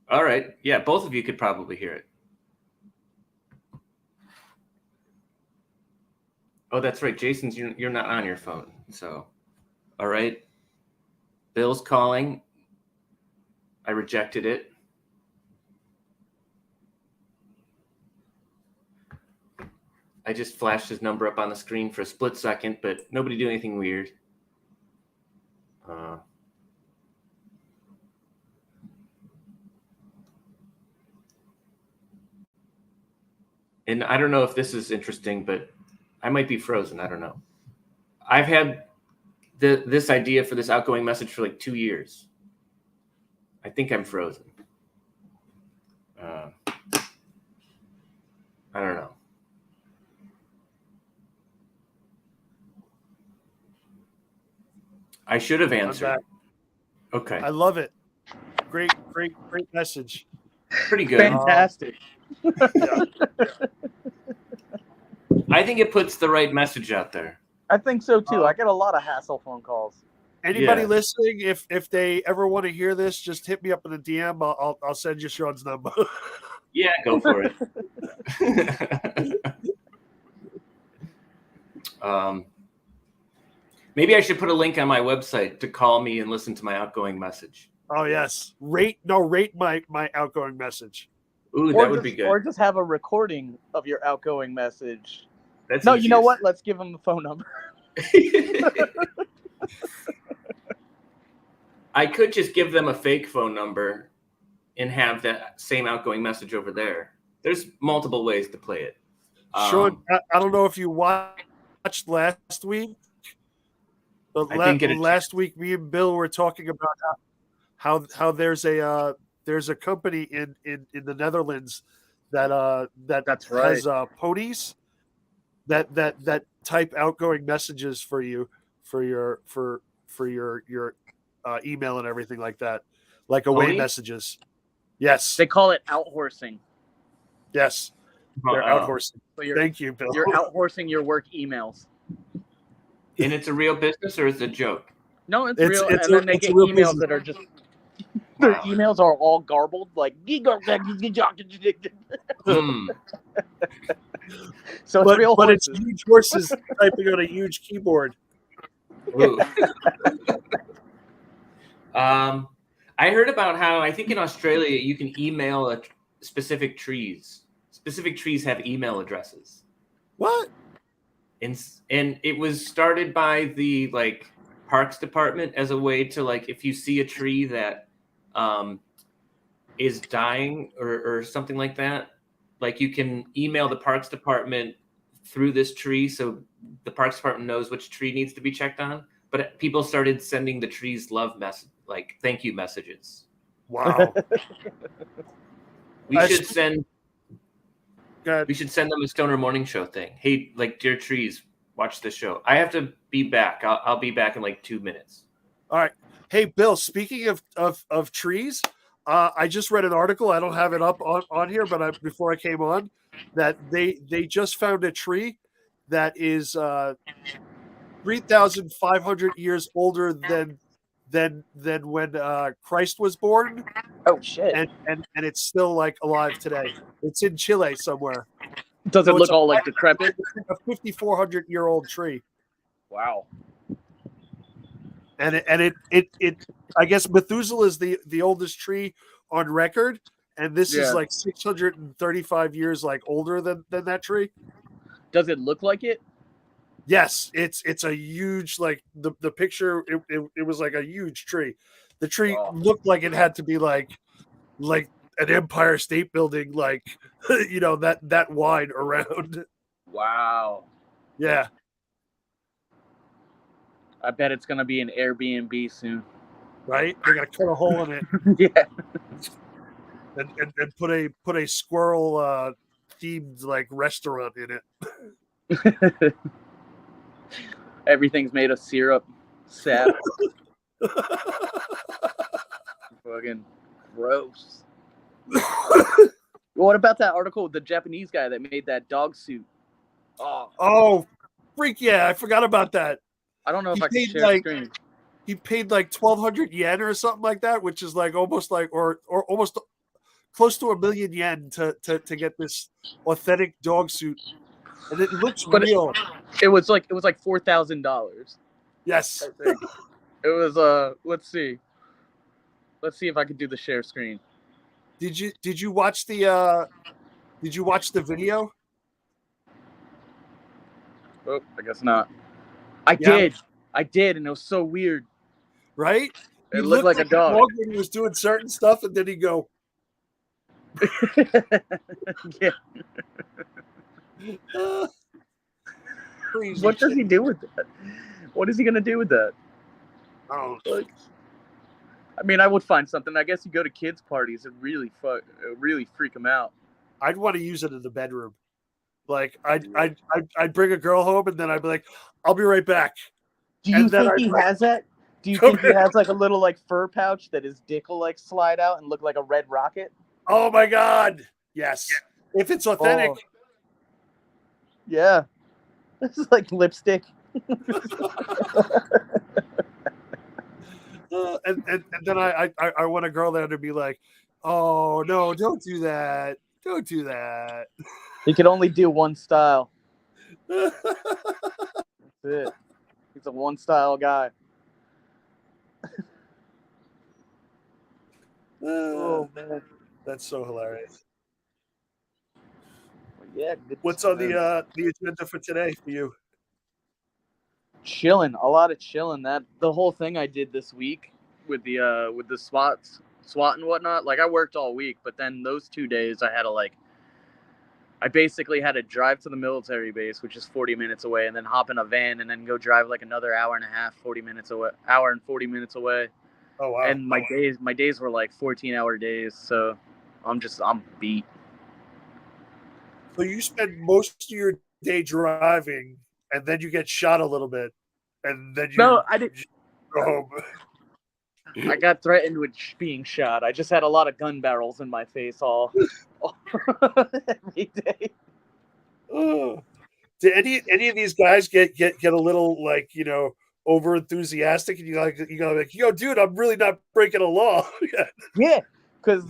Speaker 1: All right. Yeah, both of you could probably hear it. Oh, that's right. Jason's, you're not on your phone. So, all right. Bill's calling. I rejected it. I just flashed his number up on the screen for a split second, but nobody did anything weird. And I don't know if this is interesting, but I might be frozen. I don't know. I've had this idea for this outgoing message for like 2 years. I think I'm frozen. I don't know. I should have answered. Okay.
Speaker 3: I love it. Great message.
Speaker 1: Pretty good.
Speaker 2: Fantastic.
Speaker 1: I think it puts the right message out there.
Speaker 2: I think so too. I get a lot of hassle phone calls.
Speaker 3: Anybody listening, if they ever want to hear this, just hit me up in a DM. I'll send you Sean's number.
Speaker 1: Yeah, go for it. Maybe I should put a link on my website to call me and listen to my outgoing message.
Speaker 3: Oh yes, rate my outgoing message.
Speaker 1: Ooh, that would be good.
Speaker 2: Or just have a recording of your outgoing message.
Speaker 1: That's
Speaker 2: no, easiest. You know what? Let's give them the phone number.
Speaker 1: I could just give them a fake phone number and have that same outgoing message over there. There's multiple ways to play it.
Speaker 3: Sean, I don't know if you watched last week, but last week me and Bill were talking about how there's a there's a company in the Netherlands that
Speaker 2: That's right.
Speaker 3: has ponies that type outgoing messages for you for your email and everything like that, like away
Speaker 1: Ponies?
Speaker 3: messages. Yes,
Speaker 2: They call it outhorsing.
Speaker 3: yes, they're
Speaker 1: Uh-oh.
Speaker 3: outhorsing.
Speaker 2: So you're
Speaker 3: Thank you, Bill.
Speaker 2: you're outhorsing your work emails.
Speaker 1: And it's a real business or is it a joke?
Speaker 2: No, it's
Speaker 3: It's-
Speaker 2: real.
Speaker 3: it's
Speaker 2: And
Speaker 3: a-
Speaker 2: then they
Speaker 3: it's a
Speaker 2: get
Speaker 3: real
Speaker 2: emails
Speaker 3: business.
Speaker 2: that are just their emails are all garbled, like
Speaker 1: Hmm.
Speaker 2: so it's real
Speaker 3: But it's
Speaker 2: horses.
Speaker 3: huge horses typing on a huge keyboard.
Speaker 1: Ooh. I heard about how I think in Australia you can email specific trees. Specific trees have email addresses.
Speaker 3: What?
Speaker 1: And it was started by the like parks department as a way to like if you see a tree that is dying or something like that, like you can email the parks department through this tree so the parks department knows which tree needs to be checked on. But people started sending the trees love like thank you messages.
Speaker 3: Wow.
Speaker 1: We
Speaker 3: I
Speaker 1: should send
Speaker 3: God.
Speaker 1: we should send them a Stoner Morning Show thing. Hey, like dear trees, watch this show. I have to be back. I'll be back in like 2 minutes.
Speaker 3: All right. Hey, Bill, speaking of trees, I just read an article. I don't have it up on here, but before I came on, that they just found a tree that is 3,500 years older than when Christ was born,
Speaker 2: Oh shit!
Speaker 3: and it's still like alive today. It's in Chile somewhere.
Speaker 2: Does it
Speaker 3: So
Speaker 2: look
Speaker 3: it's
Speaker 2: all like decrepit?
Speaker 3: It's like a 5,400-year-old tree.
Speaker 2: Wow.
Speaker 3: And it I guess Methuselah is the oldest tree on record, and this is
Speaker 2: Yeah.
Speaker 3: like 635 years like older than that tree.
Speaker 2: Does it look like it?
Speaker 3: Yes, it's a huge like the picture. It was like a huge tree. The tree
Speaker 2: Wow.
Speaker 3: looked like it had to be like an Empire State Building, like that wide around.
Speaker 2: Wow.
Speaker 3: Yeah,
Speaker 2: I bet it's gonna be an Airbnb soon.
Speaker 3: right. They're gonna cut a hole in it
Speaker 2: Yeah.
Speaker 3: and put a squirrel themed like restaurant in it.
Speaker 2: Everything's made of syrup, sap. Fucking gross. What about that article with the Japanese guy that made that dog suit?
Speaker 3: Oh, freak yeah! I forgot about that.
Speaker 2: I don't know if
Speaker 3: He
Speaker 2: I can
Speaker 3: paid,
Speaker 2: share
Speaker 3: like-
Speaker 2: screen.
Speaker 3: He paid like 1,200 yen or something like that, which is like almost like or almost close to 1,000,000 yen to get this authentic dog suit, and it looks
Speaker 2: But
Speaker 3: real.
Speaker 2: It was like $4,000.
Speaker 3: Yes.
Speaker 2: I think. It was let's see if I can do the share screen.
Speaker 3: Did you watch the video?
Speaker 2: Oh, I guess not. I
Speaker 3: Yeah.
Speaker 2: did, and it was so weird.
Speaker 3: Right?
Speaker 2: It
Speaker 3: He
Speaker 2: looked like a dog.
Speaker 3: when he was doing certain stuff, and then he'd go,
Speaker 2: Yeah.
Speaker 3: crazy.
Speaker 2: What does
Speaker 3: shit.
Speaker 2: he do with that? What is he gonna do with that?
Speaker 3: Oh,
Speaker 2: I mean, I would find something. I guess you go to kids' parties and really freak them out.
Speaker 3: I'd want to use it in the bedroom. Like I'd bring a girl home, and then I'd be like, "I'll be right back."
Speaker 2: Do you
Speaker 3: And then
Speaker 2: think he has that? Do you think he has like a little like fur pouch that his dick will like slide out and look like a red rocket?
Speaker 3: Oh my god! Yes, if it's authentic.
Speaker 2: Oh. Yeah, this is like lipstick.
Speaker 3: And then I want a girl there to be like, "Oh no, don't do that! Don't do that!"
Speaker 2: He could only do one style. That's it. He's a one style guy. Oh man.
Speaker 3: That's so hilarious.
Speaker 2: Yeah. good
Speaker 3: What's on
Speaker 2: stuff.
Speaker 3: the agenda for today for you?
Speaker 2: Chilling, a lot of chilling. That the whole thing I did this week with the SWAT and whatnot. Like I worked all week, but then those 2 days I basically had to drive to the military base, which is 40 minutes away, and then hop in a van and then go drive like another hour and 40 minutes away,
Speaker 3: Oh wow.
Speaker 2: And my days were like 14-hour days, so I'm beat.
Speaker 3: So you spend most of your day driving, and then you get shot a little bit, and then
Speaker 2: I didn't.
Speaker 3: go home.
Speaker 2: I got threatened with being shot. I just had a lot of gun barrels in my face all every day.
Speaker 3: Did any of these guys get a little like over enthusiastic, and you go like, yo, dude, I'm really not breaking a law.
Speaker 2: Yeah, because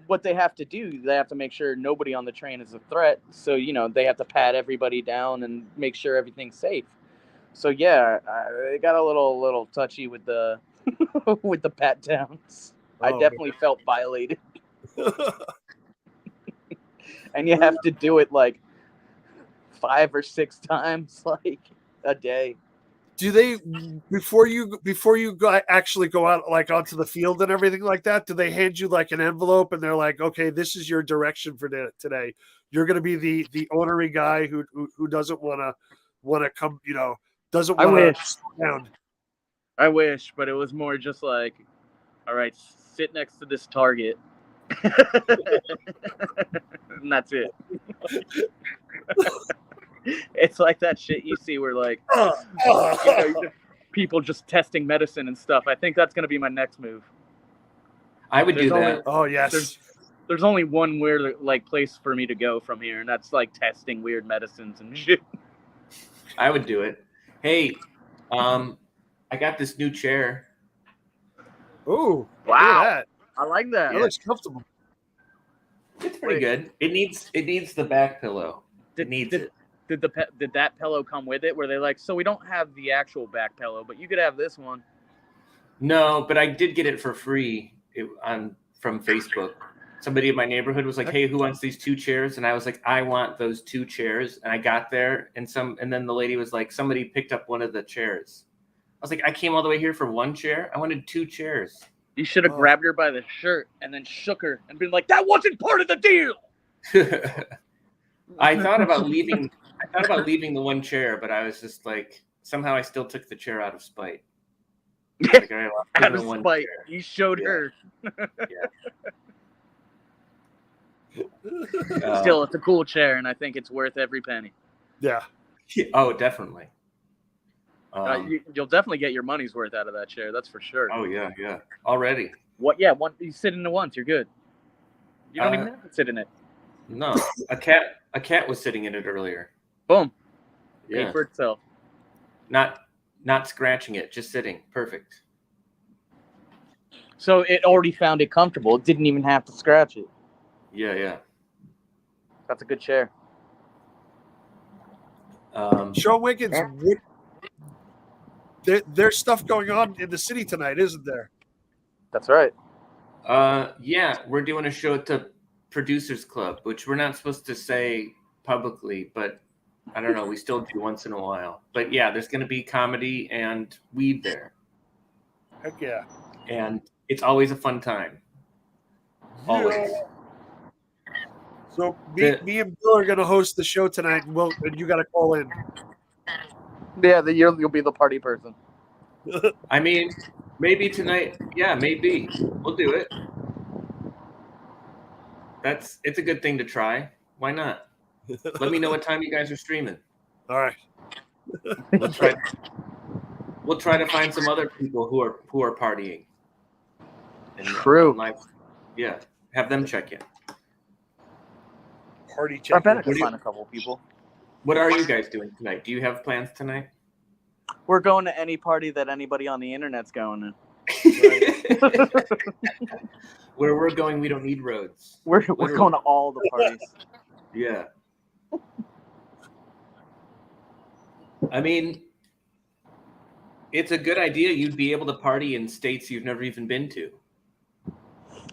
Speaker 2: what they have to do, they have to make sure nobody on the train is a threat. So they have to pat everybody down and make sure everything's safe. So yeah, I got a little touchy with the with the pat downs. I definitely felt violated. And you have to do it like 5 or 6 times like a day.
Speaker 3: Do they before you actually go out like onto the field and everything like that? Do they hand you like an envelope and they're like, okay, this is your direction for today? You're going to be the ornery guy who doesn't want to come, doesn't want to slow down.
Speaker 2: I wish, but it was more just like, all right, sit next to this target. And that's it. It's like that shit you see where like people just testing medicine and stuff. I think that's going to be my next move.
Speaker 1: I would do that.
Speaker 3: Oh yes.
Speaker 2: There's only one weird like place for me to go from here, and that's like testing weird medicines and shit.
Speaker 1: I would do it. Hey, I got this new chair.
Speaker 3: Oh,
Speaker 2: wow! I like that.
Speaker 3: It looks comfortable.
Speaker 1: It's pretty good. It needs the back pillow. Did
Speaker 2: that pillow come with it? Were they like, so we don't have the actual back pillow, but you could have this one?
Speaker 1: No, but I did get it for free from Facebook. Somebody in my neighborhood was like, "Hey, who wants these 2 chairs?" And I was like, "I want those 2 chairs." And I got there, and then the lady was like, "Somebody picked up one of the chairs." I was like, "I came all the way here for 1 chair. I wanted 2 chairs."
Speaker 2: You should have grabbed her by the shirt and then shook her and been like, "That wasn't part of the deal."
Speaker 1: I thought about leaving the 1 chair, but I was just like, somehow I still took the chair out of spite. Like,
Speaker 2: out of spite, you showed her. Still, it's a cool chair, and I think it's worth every penny.
Speaker 3: Yeah.
Speaker 1: Oh, definitely.
Speaker 2: You'll definitely get your money's worth out of that chair. That's for sure.
Speaker 1: Oh yeah. Already.
Speaker 2: What? Yeah. You sit in it once, you're good. You don't even have to sit in it.
Speaker 1: No, a cat was sitting in it earlier.
Speaker 2: Boom.
Speaker 1: Yeah.
Speaker 2: Paid for itself.
Speaker 1: Not scratching it, just sitting. Perfect.
Speaker 2: So it already found it comfortable. It didn't even have to scratch it.
Speaker 1: Yeah.
Speaker 2: That's a good chair.
Speaker 3: Sean Wiggins, there's stuff going on in the city tonight, isn't there?
Speaker 2: That's right.
Speaker 1: Yeah, we're doing a show at the Producers Club, which we're not supposed to say publicly, but I don't know. We still do once in a while. But yeah, there's going to be comedy and weed there.
Speaker 3: Heck yeah.
Speaker 1: And it's always a fun time. Always.
Speaker 3: So me and Bill are going to host the show tonight, and you got to call in.
Speaker 2: Yeah, you'll be the party person.
Speaker 1: I mean, maybe tonight. Yeah, maybe. We'll do it. It's a good thing to try. Why not? Let me know what time you guys are streaming.
Speaker 3: All right.
Speaker 1: We'll try to find some other people who are partying. And,
Speaker 2: true.
Speaker 1: Yeah, have them check in.
Speaker 3: Party check.
Speaker 2: I bet I can find a couple people.
Speaker 1: What are you guys doing tonight? Do you have plans tonight?
Speaker 2: We're going to any party that anybody on the internet's going to.
Speaker 1: Where we're going, we don't need roads.
Speaker 2: We're going to all the parties.
Speaker 1: Yeah. I mean, it's a good idea. You'd be able to party in states you've never even been to.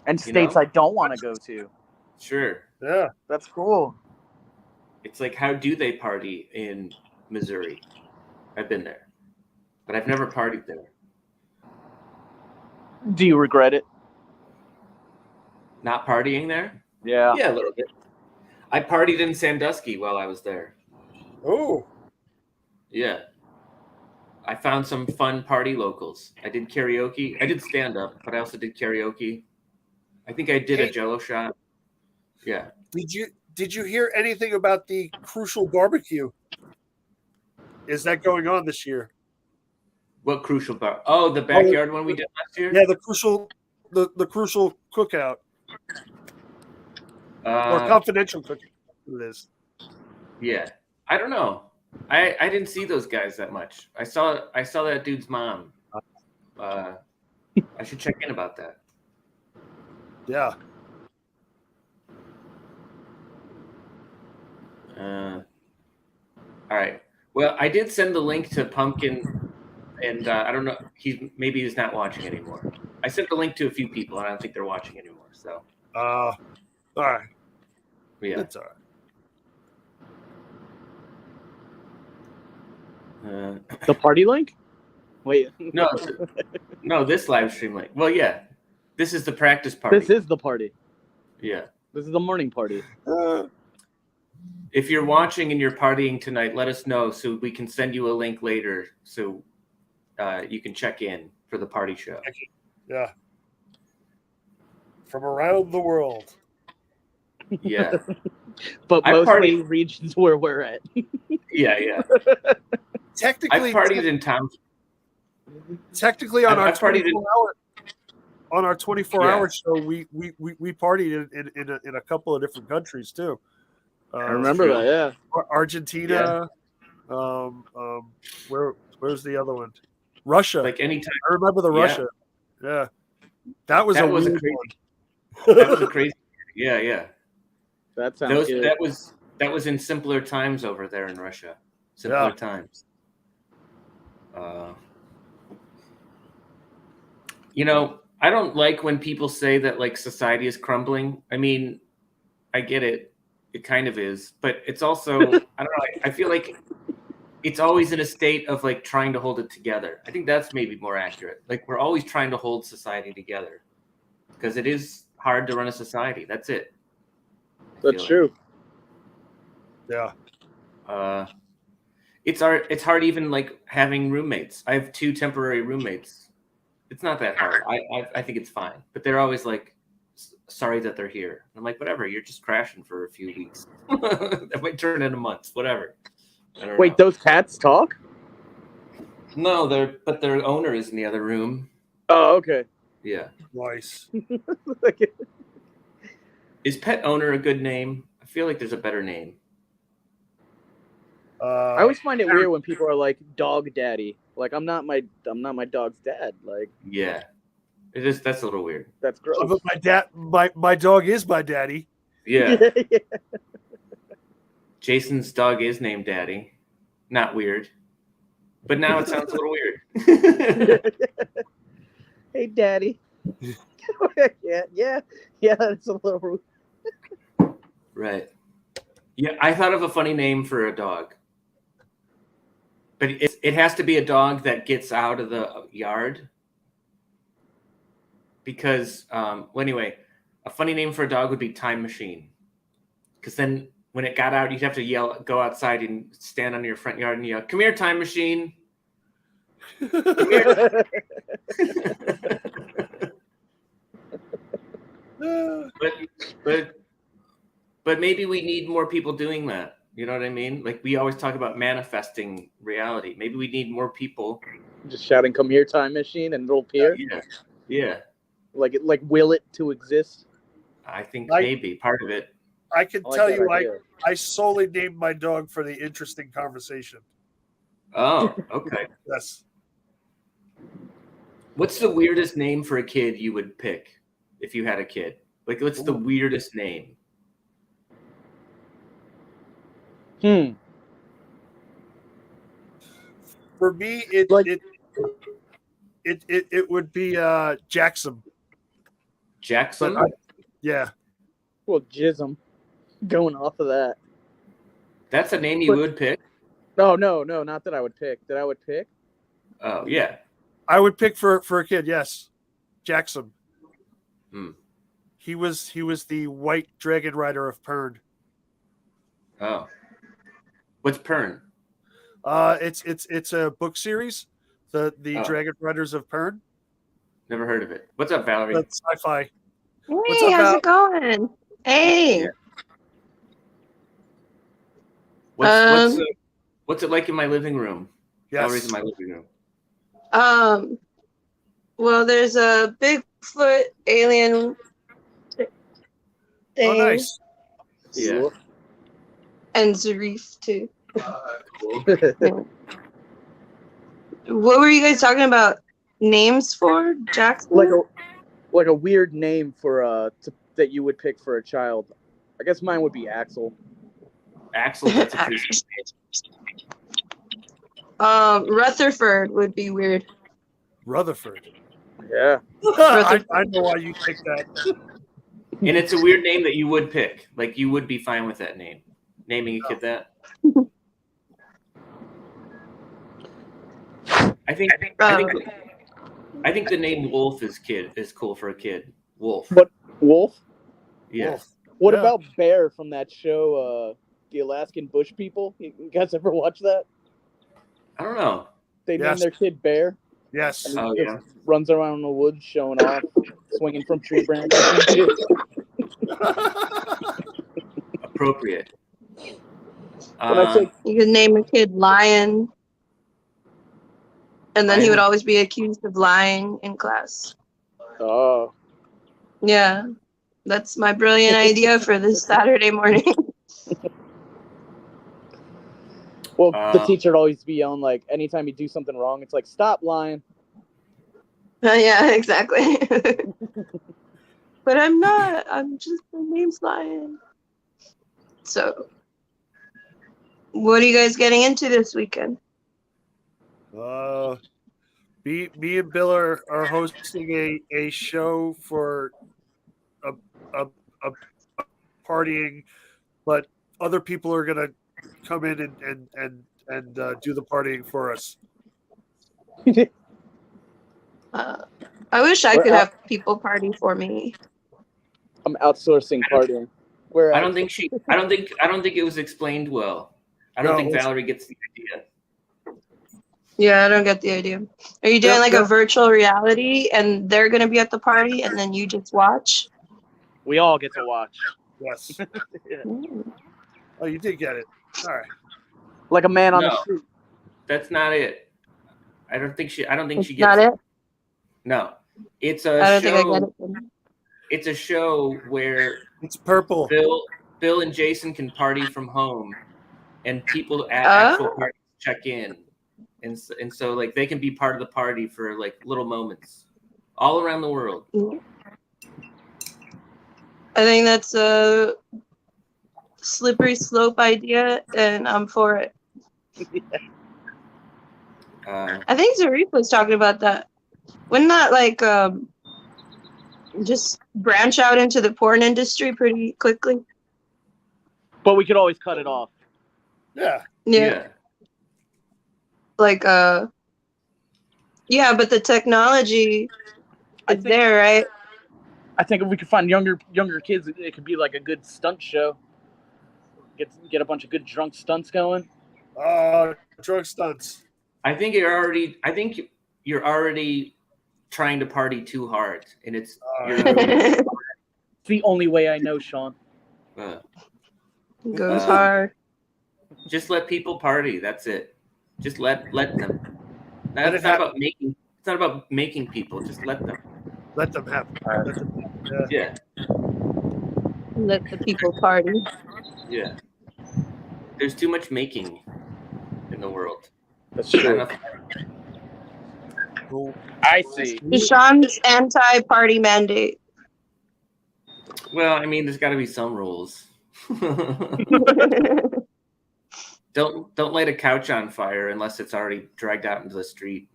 Speaker 2: And states I don't want to go to.
Speaker 1: Sure.
Speaker 3: Yeah.
Speaker 2: That's cool.
Speaker 1: It's like, how do they party in Missouri? I've been there, but I've never partied there.
Speaker 2: Do you regret it?
Speaker 1: Not partying there?
Speaker 2: Yeah.
Speaker 1: Yeah, a little bit. I partied in Sandusky while I was there.
Speaker 3: Oh.
Speaker 1: Yeah. I found some fun party locals. I did karaoke. I did stand up, but I also did karaoke. I think I did a Jello shot. Yeah.
Speaker 3: Did you hear anything about the Crucial Barbecue? Is that going on this year?
Speaker 1: What Crucial bar? Oh, the backyard one we did last year.
Speaker 3: Yeah, the Crucial Cookout or Confidential Cookout. It is.
Speaker 1: Yeah, I don't know. I didn't see those guys that much. I saw that dude's mom. I should check in about that.
Speaker 3: Yeah.
Speaker 1: All right. Well, I did send the link to Pumpkin, and I don't know. Maybe he's not watching anymore. I sent the link to a few people, and I don't think they're watching anymore. So.
Speaker 3: All right.
Speaker 1: Yeah.
Speaker 3: That's all
Speaker 1: right.
Speaker 2: The party link? Wait.
Speaker 1: No, this live stream link. Well, yeah. This is the practice party.
Speaker 2: This is the party.
Speaker 1: Yeah.
Speaker 2: This is the morning party.
Speaker 1: If you're watching and you're partying tonight, let us know so we can send you a link later so you can check in for the party show.
Speaker 3: Yeah. From around the world.
Speaker 1: Yeah.
Speaker 2: But mostly regions where we're at.
Speaker 1: Yeah.
Speaker 3: Technically,
Speaker 1: I've partied in towns.
Speaker 3: Technically, on our 24-hour show, we partied in a couple of different countries too.
Speaker 2: I remember that. Yeah,
Speaker 3: Argentina. Yeah. Where's the other one? Russia.
Speaker 1: Like anytime.
Speaker 3: I remember the Russia. Yeah, that was a crazy one.
Speaker 1: That was a crazy. Yeah.
Speaker 2: That sounds good.
Speaker 1: That was in simpler times over there in Russia. Simpler times. I don't like when people say that like society is crumbling. I mean, I get it. It kind of is, but it's also, I don't know. I feel like it's always in a state of like trying to hold it together. I think that's maybe more accurate. Like we're always trying to hold society together because it is hard to run a society. That's it.
Speaker 2: That's true.
Speaker 3: Yeah.
Speaker 1: It's hard even like having roommates. I have 2 temporary roommates. It's not that hard. I think it's fine, but they're always like, sorry that they're here. I'm like, whatever. You're just crashing for a few weeks. That might turn into months. Whatever.
Speaker 2: Wait, those cats talk?
Speaker 1: No, but their owner is in the other room.
Speaker 2: Oh, okay.
Speaker 1: Yeah.
Speaker 3: Nice.
Speaker 1: Is pet owner a good name? I feel like there's a better name.
Speaker 2: I always find it weird when people are like dog daddy. Like I'm not my dog's dad. Like
Speaker 1: yeah, that's a little weird.
Speaker 2: That's gross.
Speaker 3: But my dog is my daddy.
Speaker 1: Yeah. Jason's dog is named Daddy. Not weird, but now it sounds a little weird.
Speaker 2: Hey, Daddy. yeah. That's a little rude.
Speaker 1: Right. Yeah, I thought of a funny name for a dog. But it has to be a dog that gets out of the yard. Because, anyway, a funny name for a dog would be Time Machine. Because then when it got out, you'd have to go outside and stand on your front yard and yell, "Come here, Time Machine." Come here. But maybe we need more people doing that. You know what I mean? Like we always talk about manifesting reality. Maybe we need more people
Speaker 2: just shouting, "Come here, Time Machine," and it'll appear.
Speaker 1: Yeah.
Speaker 2: Like will it to exist?
Speaker 1: I think maybe part of it.
Speaker 3: I can tell you, I solely named my dog for the interesting conversation.
Speaker 1: Oh, okay.
Speaker 3: Yes.
Speaker 1: What's the weirdest name for a kid you would pick if you had a kid? Like, what's the weirdest name?
Speaker 3: For me, it would be Jackson.
Speaker 1: Jackson?
Speaker 3: Yeah.
Speaker 2: Well, Jism. Going off of that.
Speaker 1: That's a name you would pick?
Speaker 2: No, not that I would pick. That I would pick?
Speaker 1: Oh, yeah.
Speaker 3: I would pick for a kid, yes. Jackson. He was the white dragon rider of Pern.
Speaker 1: Oh. What's Pern?
Speaker 3: It's a book series The
Speaker 1: Oh.
Speaker 3: Dragon Riders of Pern.
Speaker 1: Never heard of it. What's up, Valerie?
Speaker 3: That's sci-fi.
Speaker 4: Hey,
Speaker 3: What's up,
Speaker 4: how's
Speaker 3: Val?
Speaker 4: it going? Hey.
Speaker 1: Yeah. What's it like in my living room? Valerie's in
Speaker 3: Yes.
Speaker 1: my living room.
Speaker 4: Well, there's a Bigfoot alien thing.
Speaker 3: Oh, nice.
Speaker 1: Yeah.
Speaker 4: And Zarif too.
Speaker 1: Cool.
Speaker 4: Yeah. What were you guys talking about? Names for Jackson?
Speaker 2: like a weird name for that you would pick for a child. I guess mine would be Axel.
Speaker 1: Axel, that's a Christian name.
Speaker 4: Rutherford would be weird.
Speaker 3: Rutherford.
Speaker 2: Yeah.
Speaker 3: I know why you picked that.
Speaker 1: And it's a weird name that you would pick. Like, you would be fine with that name. Naming a kid that. I think the name Wolf is cool for a kid. Wolf.
Speaker 2: What? Wolf?
Speaker 1: Yeah.
Speaker 3: Wolf.
Speaker 2: What
Speaker 3: Yeah.
Speaker 2: about Bear from that show, The Alaskan Bush People? You guys ever watch that?
Speaker 1: I don't know.
Speaker 2: They
Speaker 3: Yes.
Speaker 2: named their kid Bear.
Speaker 3: Yes.
Speaker 2: And he
Speaker 1: Oh,
Speaker 2: just
Speaker 1: yeah.
Speaker 2: runs around in the woods showing off, swinging from tree branches and shit.
Speaker 1: Appropriate.
Speaker 2: When I say
Speaker 4: You could name a kid Lion. And then he would always be accused of lying in class.
Speaker 2: oh,
Speaker 4: Yeah. That's my brilliant idea for this Saturday morning.
Speaker 2: well, the teacher would always be yelling, like, anytime you do something wrong, it's like, stop lying.
Speaker 4: Yeah, exactly. But I'm not. I'm just, my name's Lion. So, what are you guys getting into this weekend?
Speaker 3: Me and Bill are hosting a show for a partying, but other people are gonna come in and do the partying for us.
Speaker 4: I wish I could have people party for me.
Speaker 2: I'm outsourcing partying. Where
Speaker 1: I don't think it was explained well. I don't think Valerie gets the idea.
Speaker 4: Yeah, I don't get the idea. Are you doing
Speaker 3: Yep.
Speaker 4: a virtual reality and they're going to be at the party and then you just watch?
Speaker 2: we all get to watch.
Speaker 3: Yes. Oh, you did get it. All right.
Speaker 2: Like a man on the
Speaker 1: No.
Speaker 2: street.
Speaker 1: That's not it. I don't think she
Speaker 4: It's
Speaker 1: gets
Speaker 4: not it?
Speaker 1: No. It's
Speaker 4: I
Speaker 1: a
Speaker 4: don't think I
Speaker 1: show.
Speaker 4: get it. Then.
Speaker 1: It's a show where
Speaker 3: It's purple.
Speaker 1: Bill and Jason can party from home, and people at actual parties check in, and so like they can be part of the party for like little moments, all around the world.
Speaker 4: I think that's a slippery slope idea, and I'm for it. I think Zarif was talking about that. Wouldn't that just branch out into the porn industry pretty quickly?
Speaker 2: But we could always cut it off.
Speaker 3: Yeah.
Speaker 4: Yeah. Yeah, but the technology is there, right?
Speaker 2: I think if we could find younger kids, it could be like a good stunt show. Get a bunch of good drunk stunts going.
Speaker 3: Drunk stunts.
Speaker 1: I think you're already trying to party too hard, and it's
Speaker 2: It's the only way I know, Sean.
Speaker 4: Goes hard.
Speaker 1: Just let people party. That's it. Just let them. It's not about making people. Just let them.
Speaker 3: Let them happen.
Speaker 1: Yeah.
Speaker 4: Let the people party.
Speaker 1: Yeah. There's too much making in the world.
Speaker 2: That's
Speaker 1: Not
Speaker 2: true.
Speaker 1: enough.
Speaker 2: I see.
Speaker 4: Deshaun's anti-party mandate.
Speaker 1: Well, I mean, there's got to be some rules. Don't light a couch on fire unless it's already dragged out into the street.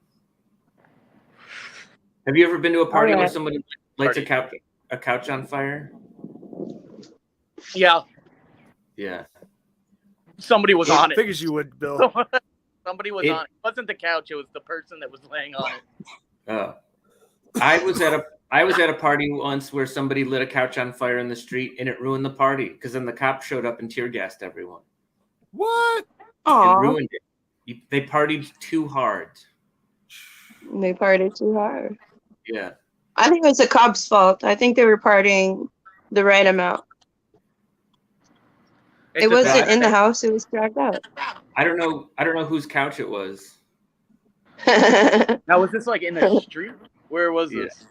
Speaker 1: Have you ever been to a party where somebody lights a couch on fire?
Speaker 2: Yeah.
Speaker 1: Yeah.
Speaker 2: Somebody was on it.
Speaker 3: Figures you would, Bill.
Speaker 2: Somebody was on it. It wasn't the couch. It was the person that was laying on it.
Speaker 1: I was at a party once where somebody lit a couch on fire in the street, and it ruined the party because then the cops showed up and tear gassed everyone.
Speaker 3: What?
Speaker 1: It ruined it. They partied too hard.
Speaker 4: They partied too hard.
Speaker 1: Yeah.
Speaker 4: I think it was the cops' fault. I think they were partying the right amount. It wasn't in the house. It was dragged out.
Speaker 1: I don't know whose couch it was.
Speaker 2: Now, was this like in the street? Where was this?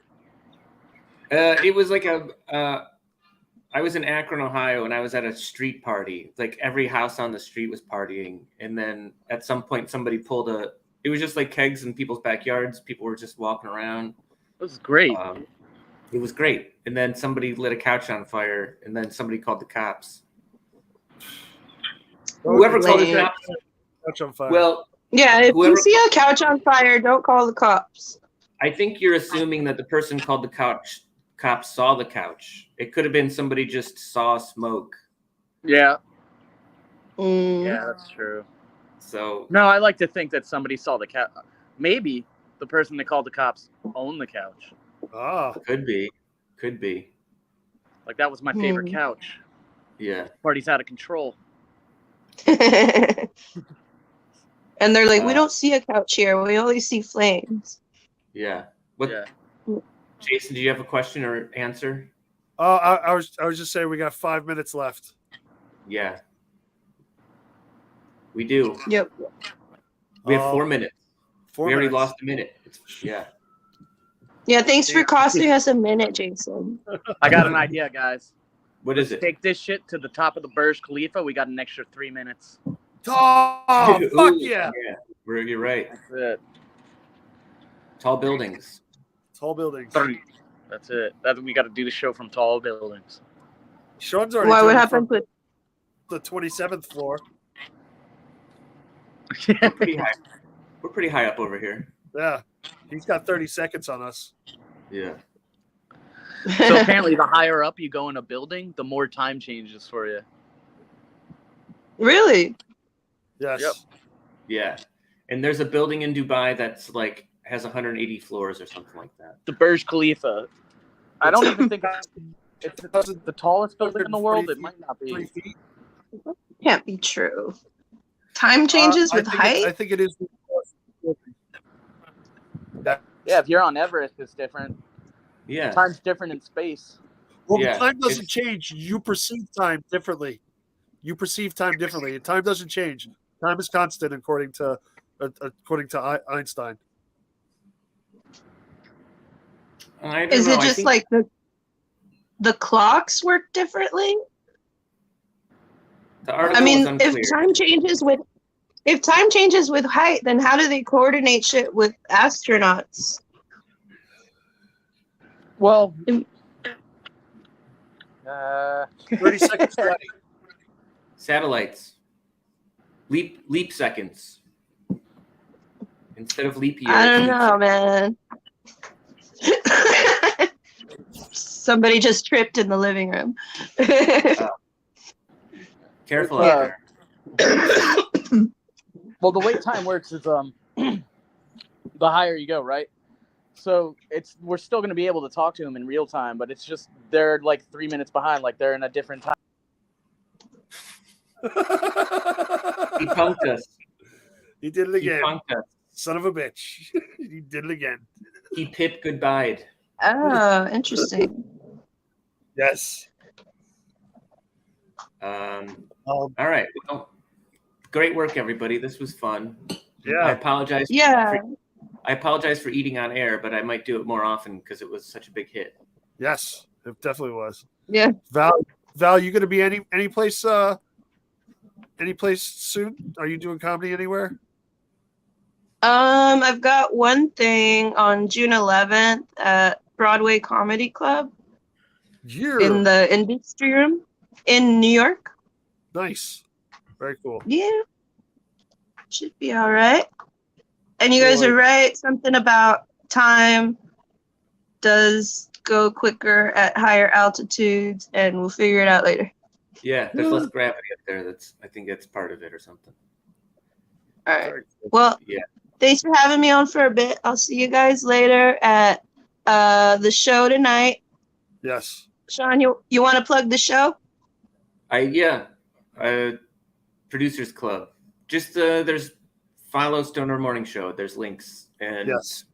Speaker 1: It was like I was in Akron, Ohio, and I was at a street party. Like every house on the street was partying, and then at some point somebody pulled it was just like kegs in people's backyards. People were just walking around.
Speaker 2: This is great.
Speaker 1: It was great. And then somebody lit a couch on fire, and then somebody called the cops. Whoever called the cops.
Speaker 3: Couch on fire.
Speaker 1: Well,
Speaker 4: yeah, if you see a couch on fire, don't call the cops.
Speaker 1: I think you're assuming that the person called the cops saw the couch. It could have been somebody just saw smoke.
Speaker 2: Yeah.
Speaker 4: Mm.
Speaker 2: Yeah, that's true.
Speaker 1: So
Speaker 2: no, I like to think that somebody saw the couch. Maybe the person that called the cops owned the couch.
Speaker 3: Ah,
Speaker 1: could be.
Speaker 2: Like that was my favorite couch.
Speaker 1: Yeah.
Speaker 2: Party's out of control.
Speaker 4: And they're like, we don't see a couch here. We only see flames.
Speaker 1: Yeah. What?
Speaker 2: Yeah.
Speaker 1: Jason, do you have a question or answer?
Speaker 3: I was just saying we got 5 minutes left.
Speaker 1: Yeah. We do.
Speaker 4: Yep.
Speaker 1: We have 4 minutes.
Speaker 3: 4
Speaker 1: we already
Speaker 3: minutes.
Speaker 1: lost a minute. Yeah.
Speaker 4: Yeah, thanks for costing us a minute, Jason.
Speaker 2: I got an idea, guys.
Speaker 1: What is it?
Speaker 2: Take this shit to the top of the Burj Khalifa. We got an extra 3 minutes.
Speaker 3: Oh,
Speaker 1: Ooh,
Speaker 3: fuck yeah.
Speaker 1: You're right.
Speaker 2: That's it.
Speaker 1: Tall buildings.
Speaker 3: Tall buildings.
Speaker 2: That's it. We got to do the show from tall buildings.
Speaker 3: Sean's already
Speaker 4: Why? What
Speaker 3: doing it
Speaker 4: happened
Speaker 3: from
Speaker 4: with?
Speaker 3: the 27th floor.
Speaker 1: We're pretty high. We're pretty high up over here.
Speaker 3: Yeah. He's got 30 seconds on us.
Speaker 1: Yeah.
Speaker 2: So apparently, the higher up you go in a building, the more time changes for you.
Speaker 4: Really?
Speaker 3: Yes.
Speaker 2: Yep.
Speaker 1: Yeah. And there's a building in Dubai that's like has 180 floors or something like that.
Speaker 2: The Burj Khalifa. I don't even think it's the tallest building in the world. It might not
Speaker 3: 3
Speaker 2: be.
Speaker 3: feet.
Speaker 4: Can't be true. Time changes with height?
Speaker 3: I think it is.
Speaker 2: Yeah, if you're on Everest, it's different.
Speaker 1: Yeah.
Speaker 2: Time's different in space.
Speaker 3: Well,
Speaker 1: Yeah,
Speaker 3: time doesn't
Speaker 1: it's-
Speaker 3: change. You perceive time differently. Time doesn't change. Time is constant, according to Einstein.
Speaker 1: I don't
Speaker 4: Is
Speaker 1: know.
Speaker 4: it
Speaker 1: I
Speaker 4: just
Speaker 1: think
Speaker 4: like the clocks work differently?
Speaker 1: the article
Speaker 4: I
Speaker 1: is
Speaker 4: mean,
Speaker 1: unclear.
Speaker 4: if time changes with height, then how do they coordinate shit with astronauts?
Speaker 2: Well,
Speaker 3: 30 seconds left.
Speaker 1: Satellites. Leap seconds. Instead of leap years.
Speaker 4: I don't know, man. Somebody just tripped in the living room.
Speaker 1: Careful out there.
Speaker 2: well, the way time works is the higher you go, right? So we're still going to be able to talk to them in real time, but it's just they're like 3 minutes behind, like they're in a different time.
Speaker 1: He punked us.
Speaker 3: He did it
Speaker 1: He
Speaker 3: again.
Speaker 1: punked us.
Speaker 3: Son of a bitch. He did it again.
Speaker 1: He Pip goodbyed.
Speaker 4: Oh, interesting.
Speaker 3: Yes.
Speaker 1: All right. Well, great work, everybody. This was fun. I
Speaker 3: Yeah.
Speaker 1: apologize.
Speaker 4: Yeah.
Speaker 1: I apologize for eating on air, but I might do it more often because it was such a big hit.
Speaker 3: Yes. It definitely was.
Speaker 4: Yeah.
Speaker 3: Val, you gonna be any place soon? Are you doing comedy anywhere?
Speaker 4: I've got one thing on June 11th at Broadway Comedy Club
Speaker 3: Yeah.
Speaker 4: in the Industry Room in New York.
Speaker 3: Nice. Very cool.
Speaker 4: Yeah. Should be all right. And you guys are right. Something about time does go quicker at higher altitudes, and we'll figure it out later.
Speaker 1: Yeah, there's less gravity up there. I think that's part of it or something.
Speaker 4: All right.
Speaker 3: Very cool.
Speaker 4: Well,
Speaker 1: Yeah.
Speaker 4: thanks for having me on for a bit. I'll see you guys later at the show tonight.
Speaker 3: Yes.
Speaker 4: Sean, you want to plug the show?
Speaker 1: Producers Club. Just there's follow Stoner Morning Show. There's links and
Speaker 3: Yes.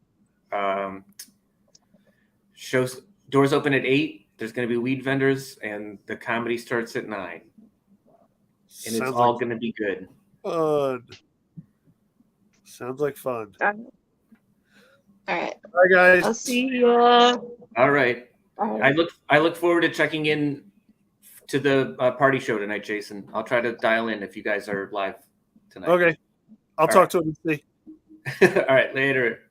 Speaker 1: Shows doors open at 8. There's going to be weed vendors, and the comedy starts at 9. And it's
Speaker 3: Sounds
Speaker 1: all
Speaker 3: like
Speaker 1: going to be good.
Speaker 3: fun. Sounds like fun.
Speaker 4: All right.
Speaker 3: Bye, guys.
Speaker 4: I'll see you.
Speaker 1: All right. I look forward to checking in to the party show tonight, Jason. I'll try to dial in if you guys are live tonight.
Speaker 3: Okay. I'll talk to him and see.
Speaker 1: All right, later.